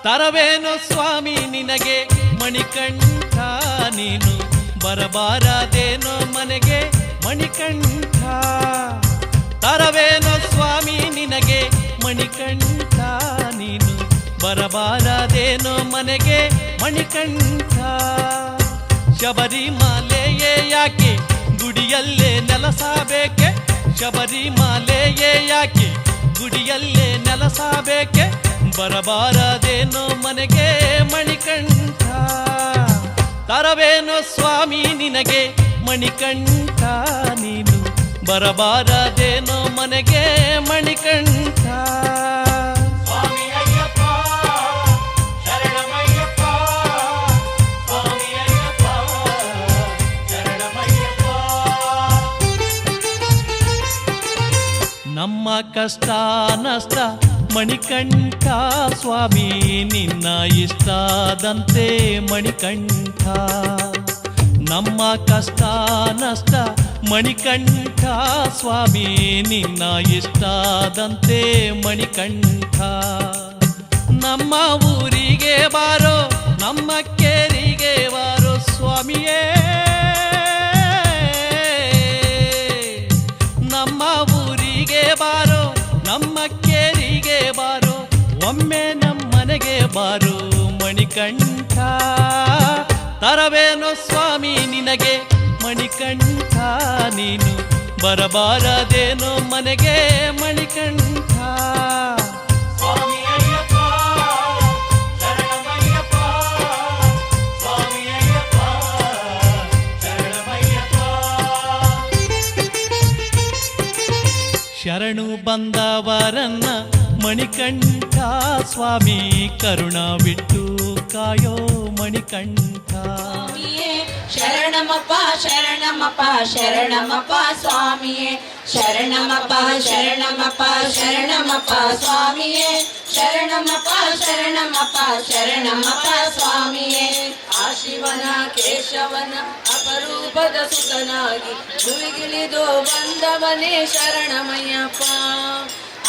ತರವೇನು ಸ್ವಾಮಿ ನಿನಗೆ ಮಣಿಕಂಠ, ನೀನು ಬರಬಾರದೇನೋ ಮನೆಗೆ ಮಣಿಕಂಠ. ತರವೇನು ಸ್ವಾಮಿ ನಿನಗೆ ಮಣಿಕಂಠ, ನೀನು ಬರಬಾರದೇನೋ ಮನೆಗೆ ಮಣಿಕಂಠ. ಶಬರಿಮಲೆಯೇ ಯಾಕೆ ಗುಡಿಯಲ್ಲೇ ನೆಲಸಬೇಕೆ, ಶಬರಿಮಲೆಯೇ ಯಾಕೆ ಗುಡಿಯಲ್ಲೇ ನೆಲಸಬೇಕೆ. ಬರಬಾರದೇನೋ ಮನೆಗೆ ಮಣಿಕಂಠ. ತರವೇನೋ ಸ್ವಾಮಿ ನಿನಗೆ ಮಣಿಕಂಠ, ನೀನು ಬರಬಾರದೇನೋ ಮನೆಗೆ ಮಣಿಕಂಠ. ಸ್ವಾಮಿ ಅಯ್ಯಪ್ಪ ಶರಣಮಯ್ಯಪ್ಪ, ಸ್ವಾಮಿ ಅಯ್ಯಪ್ಪ ಶರಣಮಯ್ಯಪ್ಪ. ನಮ್ಮ ಕಷ್ಟ ನಷ್ಟ ಮಣಿಕಂಠ ಸ್ವಾಮಿ ನಿನ್ನ ಇಷ್ಟದಂತೆ ಮಣಿಕಂಠ. ನಮ್ಮ ಕಷ್ಟ ನಷ್ಟ ಮಣಿಕಂಠ ಸ್ವಾಮಿ ನಿನ್ನ ಇಷ್ಟದಂತೆ ಮಣಿಕಂಠ. ನಮ್ಮ ಊರಿಗೆ ಬಾರೋ, ನಮ್ಮ ಕೇರಿಗೆ ಬಾರೋ ಸ್ವಾಮಿಯೇ. ಮಕ್ಕೇರಿಗೆ ಬಾರೋ ಒಮ್ಮೆ ನಮ್ಮನೆಗೆ ಬಾರೋ ಮಣಿಕಂಠ ತರವೇನೋ ಸ್ವಾಮಿ ನಿನಗೆ ಮಣಿಕಂಠ ನೀನು ಬರಬಾರದೇನೋ ಮನೆಗೆ ಮಣಿಕಂಠ ಸ್ವಾಮಿ ಅಯ್ಯಪ್ಪ ಶರಣಮಯ್ಯಪ್ಪ ಸ್ವಾಮಿ ಅಯ್ಯಪ್ಪ ಶರಣಮಯ್ಯಪ್ಪ ಶರಣು ಬಂದವರನ್ನ ಮಣಿಕಂಠ ಸ್ವಾಮಿ ಕರುಣವಿಟ್ಟು ಕಾಯೋ ಮಣಿಕಂಠ ಶರಣಮಪ್ಪ ಶರಣಮಪ್ಪ ಶರಣಮಪ್ಪ ಸ್ವಾಮಿಯೇ ಶರಣಮಪ್ಪ ಶರಣಮಪ್ಪ ಶರಣಮಪ್ಪ ಸ್ವಾಮಿಯೇ ಶರಣಮಪ್ಪ ಶರಣಮಪ್ಪ ಶರಣಮಪ್ಪ ಸ್ವಾಮಿಯೇ ಆ ಶಿವನ ಕೇಶವನ ಅಪರೂಪದ ಸುತನಾಗಿ ಭುವಿಗಿಳಿದು ಬಂದವನೇ ಶರಣಮಯ್ಯಪ್ಪ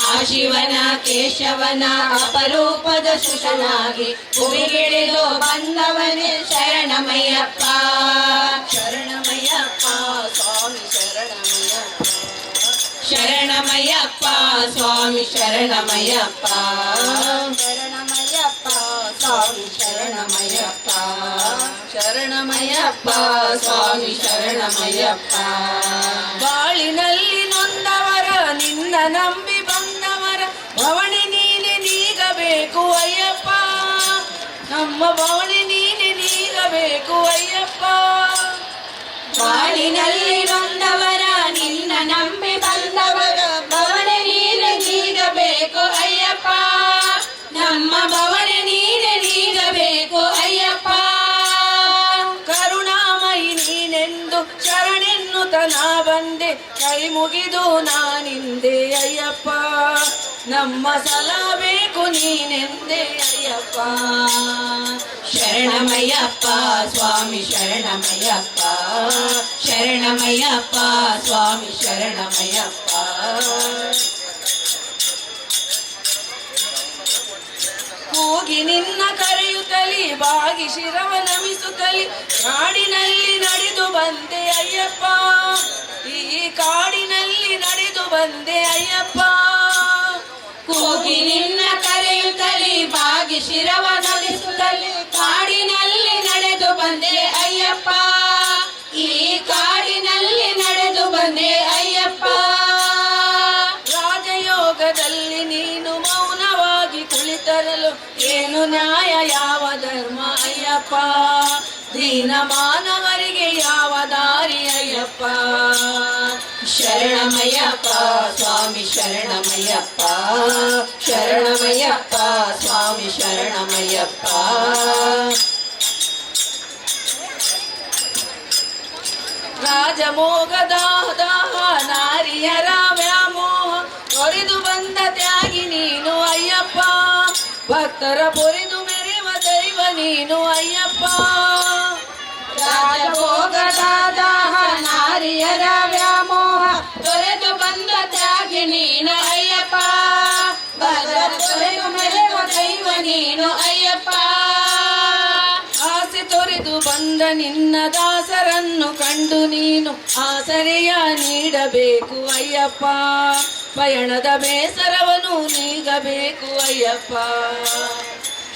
ಆ ಶಿವನ ಕೇಶವನ ಅಪರೂಪದ ಸುತನಾಗಿ ಭುವಿಗಿಳಿದು ಬಂದವನೇ ಶರಣಮಯ್ಯಪ್ಪ ಶರಣಮಯ್ಯಪ್ಪ ಸ್ವಾಮಿ ಶರಣಮಯ್ಯಪ್ಪ ಶರಣಮಯ್ಯಪ್ಪ ಸ್ವಾಮಿ ಶರಣಮಯ್ಯಪ್ಪ ಶರಣಮಯ್ಯಪ್ಪ ಸ್ವಾಮಿ ಶರಣಮಯ್ಯಪ್ಪ ಶರಣಮಯ್ಯಪ್ಪ ಸ್ವಾಮಿ ಶರಣಮಯ್ಯಪ್ಪ ಬಾಳಿನಲ್ಲಿ ನೊಂದವರ ನಿನ್ನ ನಂಬಿ ಬಂದವರ ಭವಣಿ ನೀನೆ ನೀಗಬೇಕು ಅಯ್ಯಪ್ಪ ನಮ್ಮ ಭವಣಿ ನೀನೆ ನೀಗಬೇಕು ಅಯ್ಯಪ್ಪ ಬಾಳಿನಲ್ಲಿ ನೊಂದವರ ನಿನ್ನ ನಂಬಿ ಬಂದವರ ಭವಣಿ ನೀನೆ ನೀಗಬೇಕು ಅಯ್ಯಪ್ಪ ನಮ್ಮ ಭವಣಿ ನೀನೆ ನೀಗಬೇಕು ಅಯ್ಯಪ್ಪ ಕರುಣಾಮಯಿ ನೀನೆಂದು ಶರಣೆನ್ನುತ್ತ ನಾ ಬಂದೆ ಕೈ ಮುಗಿದು ನಾನಿಂದೆ ಅಯ್ಯಪ್ಪ ನಮ್ಮ ಸಲಬೇಕು ನೀನೆಂದೆ ಅಯ್ಯಪ್ಪ ಶರಣಮಯ್ಯಪ್ಪ ಸ್ವಾಮಿ ಶರಣಮಯ್ಯಪ್ಪ ಶರಣಮಯ್ಯಪ್ಪ ಸ್ವಾಮಿ ಶರಣಮಯ್ಯಪ್ಪ ಕೂಗಿ ನಿನ್ನ ಕರೆಯುತ್ತಲಿ ಬಾಗಿ ಶಿರವ ನಮಿಸುತ್ತಲಿ ಕಾಡಿನಲ್ಲಿ ನಡೆದು ಬಂದೆ ಅಯ್ಯಪ್ಪ ಈ ಕಾಡಿನಲ್ಲಿ ನಡೆದು ಬಂದೆ ಅಯ್ಯಪ್ಪ ಕೂಗಿ ನಿನ್ನ ಕರೆಯುತ್ತಲಿ ಬಾಗಿ ಶಿರವ ನಮಿಸುತ್ತಲಿ ಕಾಡಿನಲ್ಲಿ ನಡೆದು ಬಂದೆ ಅಯ್ಯಪ್ಪ ಈ ಕಾಡಿನಲ್ಲಿ ನಡೆದು ಬಂದೆ ಅಯ್ಯಪ್ಪ ರಾಜಯೋಗದಲ್ಲಿ ನೀನು ಮೌನವಾಗಿ ಕುಳಿತರಲು ಏನು ನ್ಯಾಯ ಯಾವ ಧರ್ಮ ಅಯ್ಯಪ್ಪ ದೀನ ಮಾನವರಿಗೆ ಯಾವ ದಾರಿ ಅಯ್ಯಪ್ಪ ಶರಣಮಯ್ಯಪ್ಪ ಸ್ವಾಮಿ ಶರಣಮಯ್ಯಪ್ಪ ಶರಣಮಯ್ಯಪ್ಪ ಸ್ವಾಮಿ ಶರಣಮಯ್ಯಪ್ಪ ರಾಜಮೋಗದಾಹ ನಾರಿಯರ ವ್ಯಾಮೋಹ ತೊರೆದು ಬಂದ ತ್ಯಾಗಿ ನೀನು ಅಯ್ಯಪ್ಪ ಭಕ್ತರ ಪೊರೆದು ಮೆರೆವ ದೈವ ನೀನು ಅಯ್ಯಪ್ಪ ರಾಜಭೋಗದಾಹ ನಾರಿಯರ ವ್ಯಾಮೋಹ ತೊರೆದು ಬಂದ ತ್ಯಾಗಿ ನೀನು ಅಯ್ಯಪ್ಪ ಭಕ್ತರ ಪೊರೆದು ಮೆರೆವ ದೈವ ನೀನು ಅಯ್ಯಪ್ಪ ಆಸೆ ತೊರೆದು ಬಂದ ನಿನ್ನ ದಾಸರನ್ನು ಕಂಡು ನೀನು ಆಸರೆಯ ನೀಡಬೇಕು ಅಯ್ಯಪ್ಪ ಪಯಣದ ಬೇಸರವನು ನೀಗಬೇಕು ಅಯ್ಯಪ್ಪ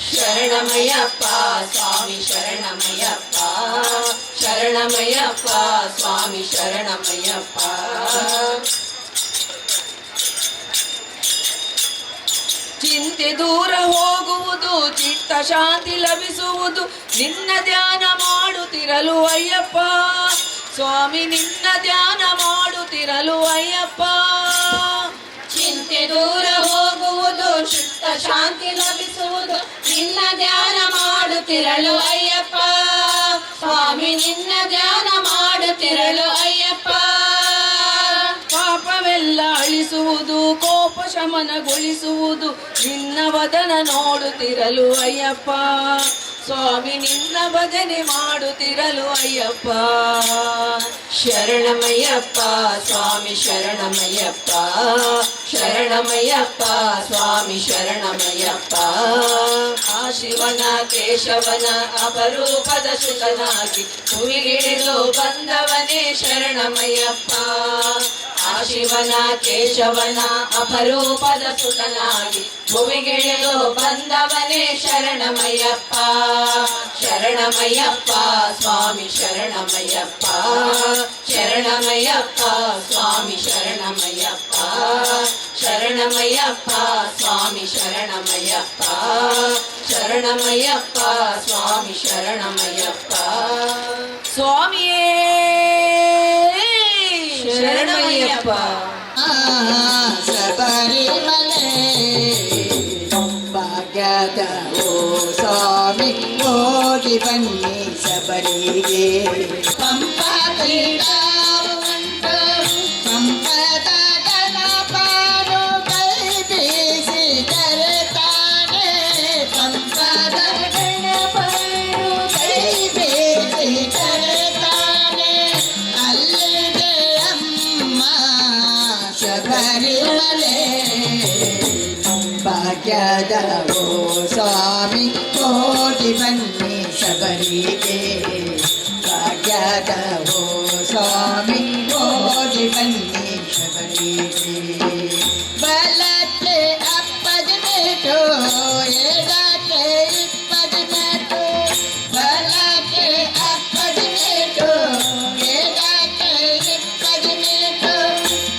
ಶರಣಮಯ್ಯಪ್ಪ ಸ್ವಾಮಿ ಶರಣಮಯ್ಯಪ್ಪ ಶರಣಮಯ್ಯಪ್ಪ ಸ್ವಾಮಿ ಶರಣಮಯ್ಯಪ್ಪ ಚಿಂತೆ ದೂರ ಹೋಗುವುದು ಚಿತ್ತ ಶಾಂತಿ ಲಭಿಸುವುದು ನಿನ್ನ ಧ್ಯಾನ ಮಾಡುತ್ತಿರಲು ಅಯ್ಯಪ್ಪ ಸ್ವಾಮಿ ನಿನ್ನ ಧ್ಯಾನ ಮಾಡುತ್ತಿರಲು ಅಯ್ಯಪ್ಪ ಚಿಂತೆ ದೂರ ಹೋಗುವುದು ಚಿತ್ತ ಶಾಂತಿ ಲಭಿಸುವುದು ನಿನ್ನ ಧ್ಯಾನ ಮಾಡುತ್ತಿರಲು ಅಯ್ಯಪ್ಪ ಸ್ವಾಮಿ ನಿನ್ನ ಧ್ಯಾನ ಮಾಡುತ್ತಿರಲು ಅಯ್ಯಪ್ಪ ಪಾಪವೆಲ್ಲ ಅಳಿಸುವುದು ಕೋಪ ಶಮನಗೊಳಿಸುವುದು ನಿನ್ನ ವದನ ನೋಡುತ್ತಿರಲು ಅಯ್ಯಪ್ಪ ಸ್ವಾಮಿ ನಿನ್ನ ಭಜನೆ ಮಾಡುತ್ತಿರಲು ಅಯ್ಯಪ್ಪ ಶರಣಮಯ್ಯಪ್ಪ ಸ್ವಾಮಿ ಶರಣಮಯ್ಯಪ್ಪ ಶರಣಮಯ್ಯಪ್ಪ ಸ್ವಾಮಿ ಶರಣಮಯ್ಯಪ್ಪ ಆ ಶಿವನ ಕೇಶವನ ಅಪರೂಪದ ಸುತನಾಗಿ ಭುವಿಗಿಳಿದು ಬಂದವನೇ ಶರಣಮಯ್ಯಪ್ಪ ಶಿವನ ಕೇಶವನ ಅಪರೂಪದ ಸುತನಾಗಿ ಭುವಿಗಿಳಿದು ಬಂದವನೇ ಶರಣಮಯ್ಯಪ್ಪ ಶರಣಮಯ್ಯಪ್ಪ ಸ್ವಾಮಿ ಶರಣಮಯ್ಯಪ್ಪ ಶರಣಮಯ್ಯಪ್ಪ ಸ್ವಾಮಿ ಶರಣಮಯ್ಯಪ್ಪ ಶರಣಮಯ್ಯಪ್ಪ ಸ್ವಾಮಿ ಶರಣಮಯ್ಯಪ್ಪ ಶರಣಮಯ್ಯಪ್ಪ ಸ್ವಾಮಿ ಶರಣಮಯ್ಯಪ್ಪ ಸ್ವಾಮಿಯೇ ಶರಣಮಯ್ಯಪ್ಪ ಶಬರಿಮಲೆ ಭಾಗ್ಯದ ಓ ಸ್ವಾಮಿ ಹೋಗಿ ಬನ್ನಿ ಶಬರಿಗೆ ಪಂಪಾ ತೀರ್ಥವುಂಟು ಪಂಪದ ಗಣಪನು ಕೈ ಬೀಸಿ ಕರೆತಾನೆ ಪಂಪದ ಗಣಪನು ಕೈ ಬೀಸಿ ಕರೆತಾನೆ ಅಲ್ಲಿಗೆ ಅಮ್ಮ ಶಬರಿಮಲೆ ಭಾಗ್ಯದ ಓ ಸ್ವಾಮಿ ಹೋಗಿ ಬನ್ನಿ ಶಬರಿಗೆ ಭಾಗ್ಯದ ಓ ಸ್ವಾಮಿ ಹೋಗಿ ಬನ್ನಿ ಶಬರಿಗೆ ಬಲಕ್ಕೆ 20 ಮೀಟು ಎಡಕ್ಕೆ 20 ಮೀಟು ಬಲಕ್ಕೆ 20 ಮೀಟು ಎಡಕ್ಕೆ 20 ಮೀಟು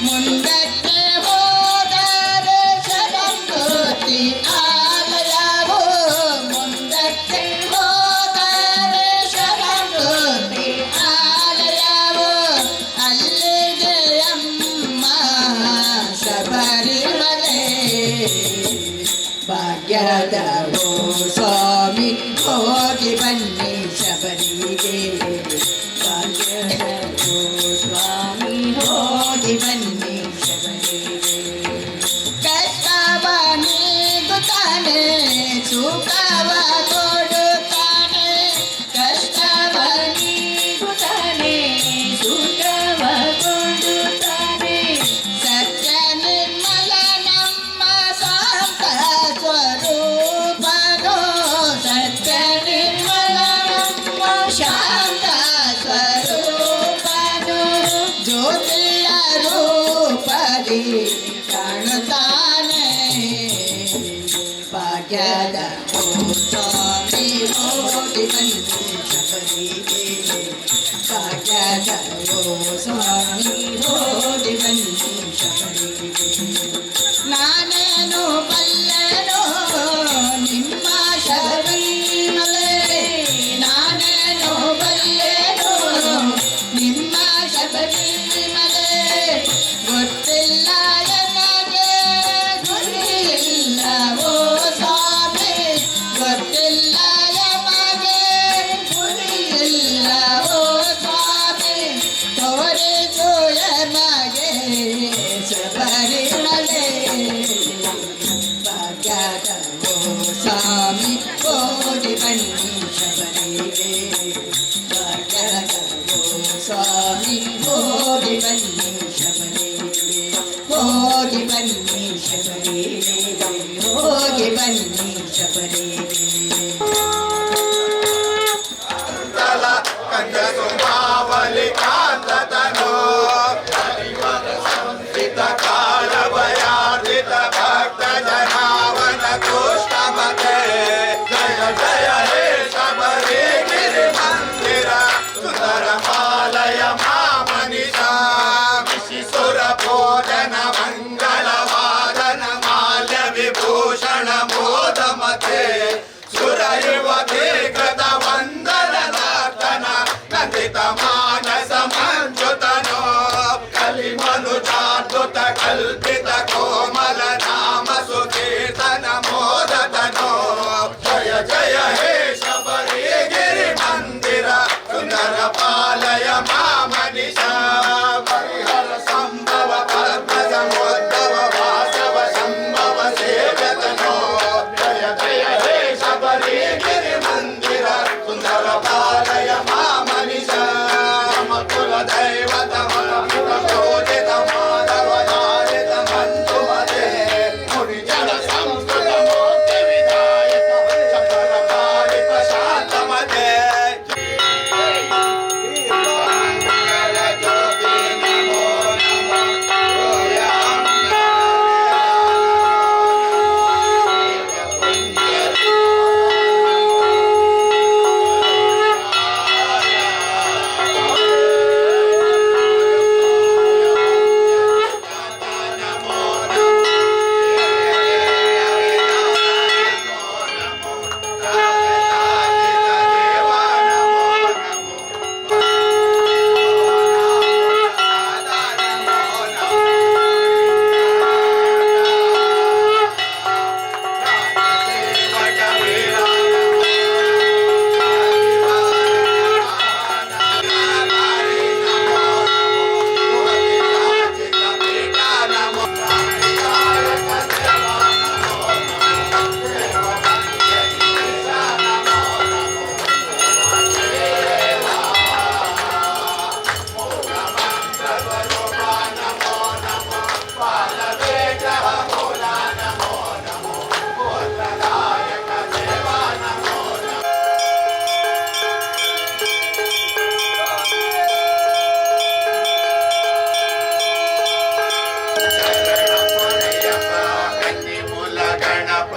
ಮುಂದಕ್ಕೆ ಹೋದರೆ ಶರಂಗೋತಿ ಆಲಯವು ಮುಂದಕ್ಕೆ ಹೋದರೆ ಶರಂಗೋತಿ ಆಲಯವು ಅಲ್ಲಿಗೆ ಅಮ್ಮ ಶಬರಿಮಲೆ ಭಾಗ್ಯದ ಓ ಸ್ವಾಮಿ ಹೋಗಿ ಬನ್ನಿ ಶಬರಿಗೆ ಭಾಗ್ಯದ ಓ ಸ್ವಾಮಿ ಹೋಗಿ ಬನ್ನಿ ಶಬರಿಗೆ ಕಷ್ಟವ ನೀಗುತ್ತಾನೆ ಸುಖವ ಕೊಡುತ್ತಾನೆ ಕಷ್ಟವ ನೀಗುತ್ತಾನೆ ಸುಖವ ಕೊಡುತ್ತಾನೆ ಸತ್ಯ ನಿರ್ಮಲ ನಮ್ಮ ಶಾಂತ ಸ್ವರೂಪನು ಸತ್ಯ ನಿರ್ಮಲ ನಮ್ಮ ಶಾಂತ ಸ್ವರೂಪನು ಜ್ಯೋತಿಯ ರೂಪದಿ ಕಾಣುತ್ತಾನೆ ಭಾಗ್ಯದ ಓ ಸ್ವಾಮಿ ಹೋಗಿ ಬನ್ನಿ ಶಬರಿಗೆ ಭಾಗ್ಯದ ಓ ಸ್ವಾಮಿ ಹೋಗಿ ಬನ್ನಿ ಶಬರಿಗೆ ನಾನೇನು ಬಲ್ಲೆನೋ ನಿಮ್ಮ ಶಬರಿಮಲೆ ನಾನೇನು ಬಲ್ಲೆನೋ ನಿಮ್ಮ ಶಬರಿಮಲೆ ಗೊತ್ತಿಲ್ಲ ನನಗೆ ಗುರಿಯಿಲ್ಲ ಓ ಸ್ವಾಮಿ ಗೊತ್ತಿಲ್ಲ ನಮಗೆ ಗುರಿಯಿಲ್ಲ ಓ ಸ್ವಾಮಿ ತೋರಿಸು ನಮಗೆ ಶಬರಿಮಲೆ ಭಾಗ್ಯದ ಓ ಸ್ವಾಮಿ ಹೋಗಿ ಬನ್ನಿ ಶಬರಿಗೆ ಭಾಗ್ಯದ ಓ ಸ್ವಾಮಿ ಹೋಗಿ ಬನ್ನಿ ಶಬರಿಗೆ ಹೋಗಿ ಬನ್ನಿ ಶಬರಿಗೆ ಹೋಗಿ ಬನ್ನಿ ಶಬರಿಗೆ ಕನ್ಯಸುಮಾವಲಿ ಕಾಂತತನೋ ಸಂಸ್ಥಿತ ಕಾಲ ಭಯಾರ್ಜಿತ ಭಕ್ತ ಜನಾವನ ತುಷ್ಟಮತೆ ಜಯ ಜಯ ಹೇ ಶಬರಿ ಗಿರಿ ಮಂದಿರ ಸುಂದರ ಮಾಲಯ ಮಾಮನಿಷಾ ವಿಶಿಸುರ ಭೋಜನ ಮಂಗಳ ವಾದನ ಮಾಲ್ಯ ವಿಭೂಷಣ ಮೋದ ಮತೆ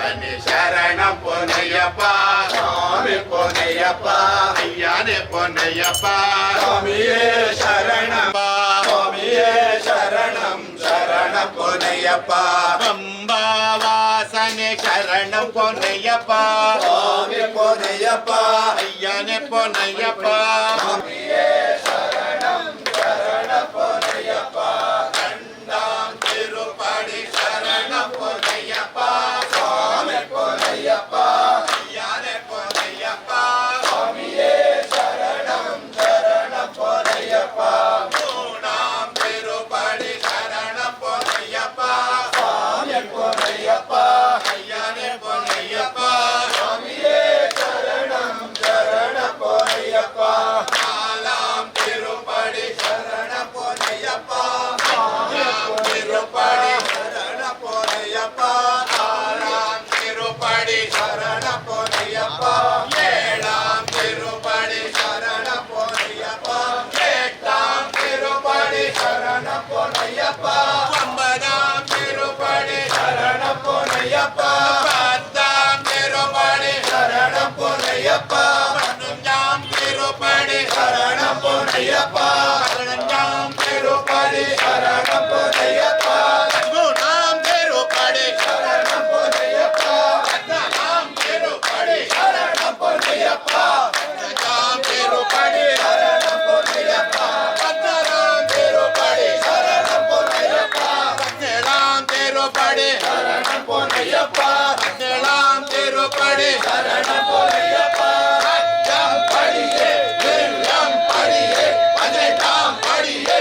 ஐயப்பனே சரணம் பொன்னையப்பா சுவாமி பொன்னையப்பா ஐயானே பொன்னையப்பா சுவாமியே சரணம் சுவாமியே சரணம் சரணம் பொன்னையப்பா அம்பாவாசனே சரணம் பொன்னையப்பா சுவாமி பொன்னையப்பா ஐயானே பொன்னையப்பா சுவாமியே சரணம் சரணம் பொன்னையப்பா கண்டாம் திருப்படி சரணம் பொன்னையப்பா சுவாமி பொன்னையப்பா ஐயானே பொன்னையப்பா சுவாமியே சரணம் சரணம் பொன்னையப்பா மூணாம் திருப்படி சரணம் பொன்னையப்பா சுவாமி பொன்னையப்பா ஐயானே பொன்னையப்பா சுவாமியே சரணம் சரணம் பொன்னையப்பா நாலாம் திருப்படி சரணம் பொன்னையப்பா அஞ்சாம் திருப்படி சரணம் பொன்னையப்பா ஆறாம் திருப்படி சரணம் பொன்னையப்பா ஏழாம் திருப்படி சரணம் பொன்னையப்பா எட்டாம் திருப்படி சரணம் பொன்னையப்பா ஒன்பதாம் திருப்படி சரணம் பொன்னையப்பா பத்தாம் திருப்படி சரணம் பொன்னையப்பா பதினஞ்சாம் திருப்படி சரணம் பொன்னையப்பா பதினஞ்சாம் திருப்படி சரணம் பொன்னையப்பா பதிமூணாம் திருப்படி சரணம் பொன்னையப்பா பதினாலாம் திருப்படி சரணம் பொன்னையப்பா பதினஞ்சாம் திருப்படி சரணம் பொன்னையப்பா பதினாறாம் திருப்படி சரணம் பொன்னையப்பா பதினேழாம் திருப்படி சரணம் பொன்னையப்பா பதினேழாம் திருப்படி சரணம் பொன்னையப்பா அஞ்சாம் படியே ஏழாம் படியே பதினெட்டாம் படியே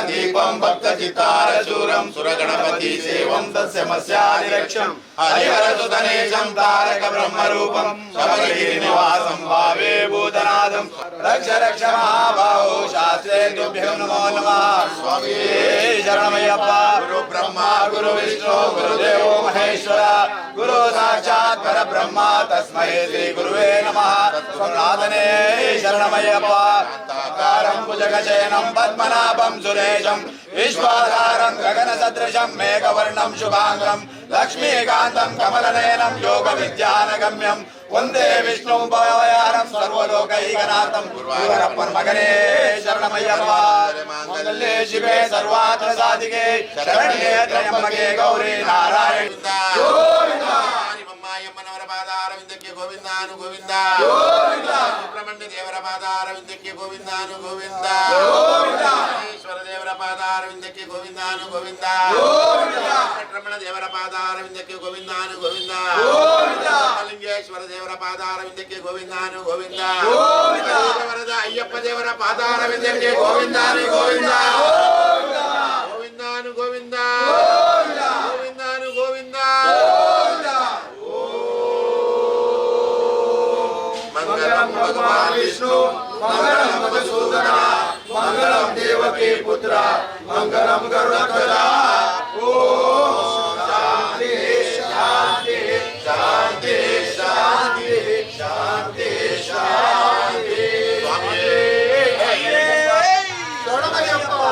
दीपं भक्तचित्तारशूरं सुरगणपति सेवं तस्य मस्यादिरक्षं हरिहरसुतनेशं तारक ब्रह्मरूपं शबरिगिरिनिवासं भावे भूतनाथं रक्ष रक्ष महाबाहो शास्त्रे तुभ्यो नमो नमः स्वामी शरणमय्यप्पा गुरु ब्रह्मा गुरु विष्णु गुरुदेवो महेश्वर गुरु साक्षात् परब्रह्म तस्मै श्री गुरुवे नमः स्वामिनाथने शरणमय्यप्पा ताकारं भुजगशयनं पद्मनाभं सुरेशं विश्वाधारं गगनसदृशं मेघवर्णं शुभांगं लक्ष्मीकान्तं कमलनयनं योगविद्यानगम्यं वन्दे विष्णुं भवयानं सर्वलोकैकनाथं गुरुवरप्पन् मगने शरणमय्यप्पा मङ्गले शिवे सर्वात्र साधिके शरण्ये त्र्यम्बके गौरी नारायण ಪಾದಾರವಿಂದಕ್ಕೆ ಗೋವಿಂದಾನು ಗೋವಿಂದ ಸುಬ್ರಹ್ಮಣ್ಯ ದೇವರ ಪಾದಾರವಿಂದಕ್ಕೆ ಗೋವಿಂದಾನು ಗೋವಿಂದ ಈಶ್ವರ ದೇವರ ಪಾದಾರವಿಂದಕ್ಕೆ ಗೋವಿಂದಾನು ಗೋವಿಂದ ರಮಣ ದೇವರ ಪಾದಾರವಿಂದಕ್ಕೆ ಗೋವಿಂದಾನು ಗೋವಿಂದ ಲಿಂಗೇಶ್ವರ ದೇವರ ಪಾದಾರವಿಂದಕ್ಕೆ ಗೋವಿಂದಾನು ಗೋವಿಂದ ವರದ ಅಯ್ಯಪ್ಪ ದೇವರ ಪಾದಾರವಿಂದಕ್ಕೆ ಗೋವಿಂದಾನು ಗೋವಿಂದ ಗೋವಿಂದಾನು ಗೋವಿಂದ ಗೋವಿಂದಾನು ಗೋವಿಂದ मंगलम भगवान विष्णु मंगलम मधुसूदन मंगलम देवकी पुत्र मंगलम गरुड़ध्वज ओम शांति शांति शांति शांति शांति शांति शरणमय्यप्पा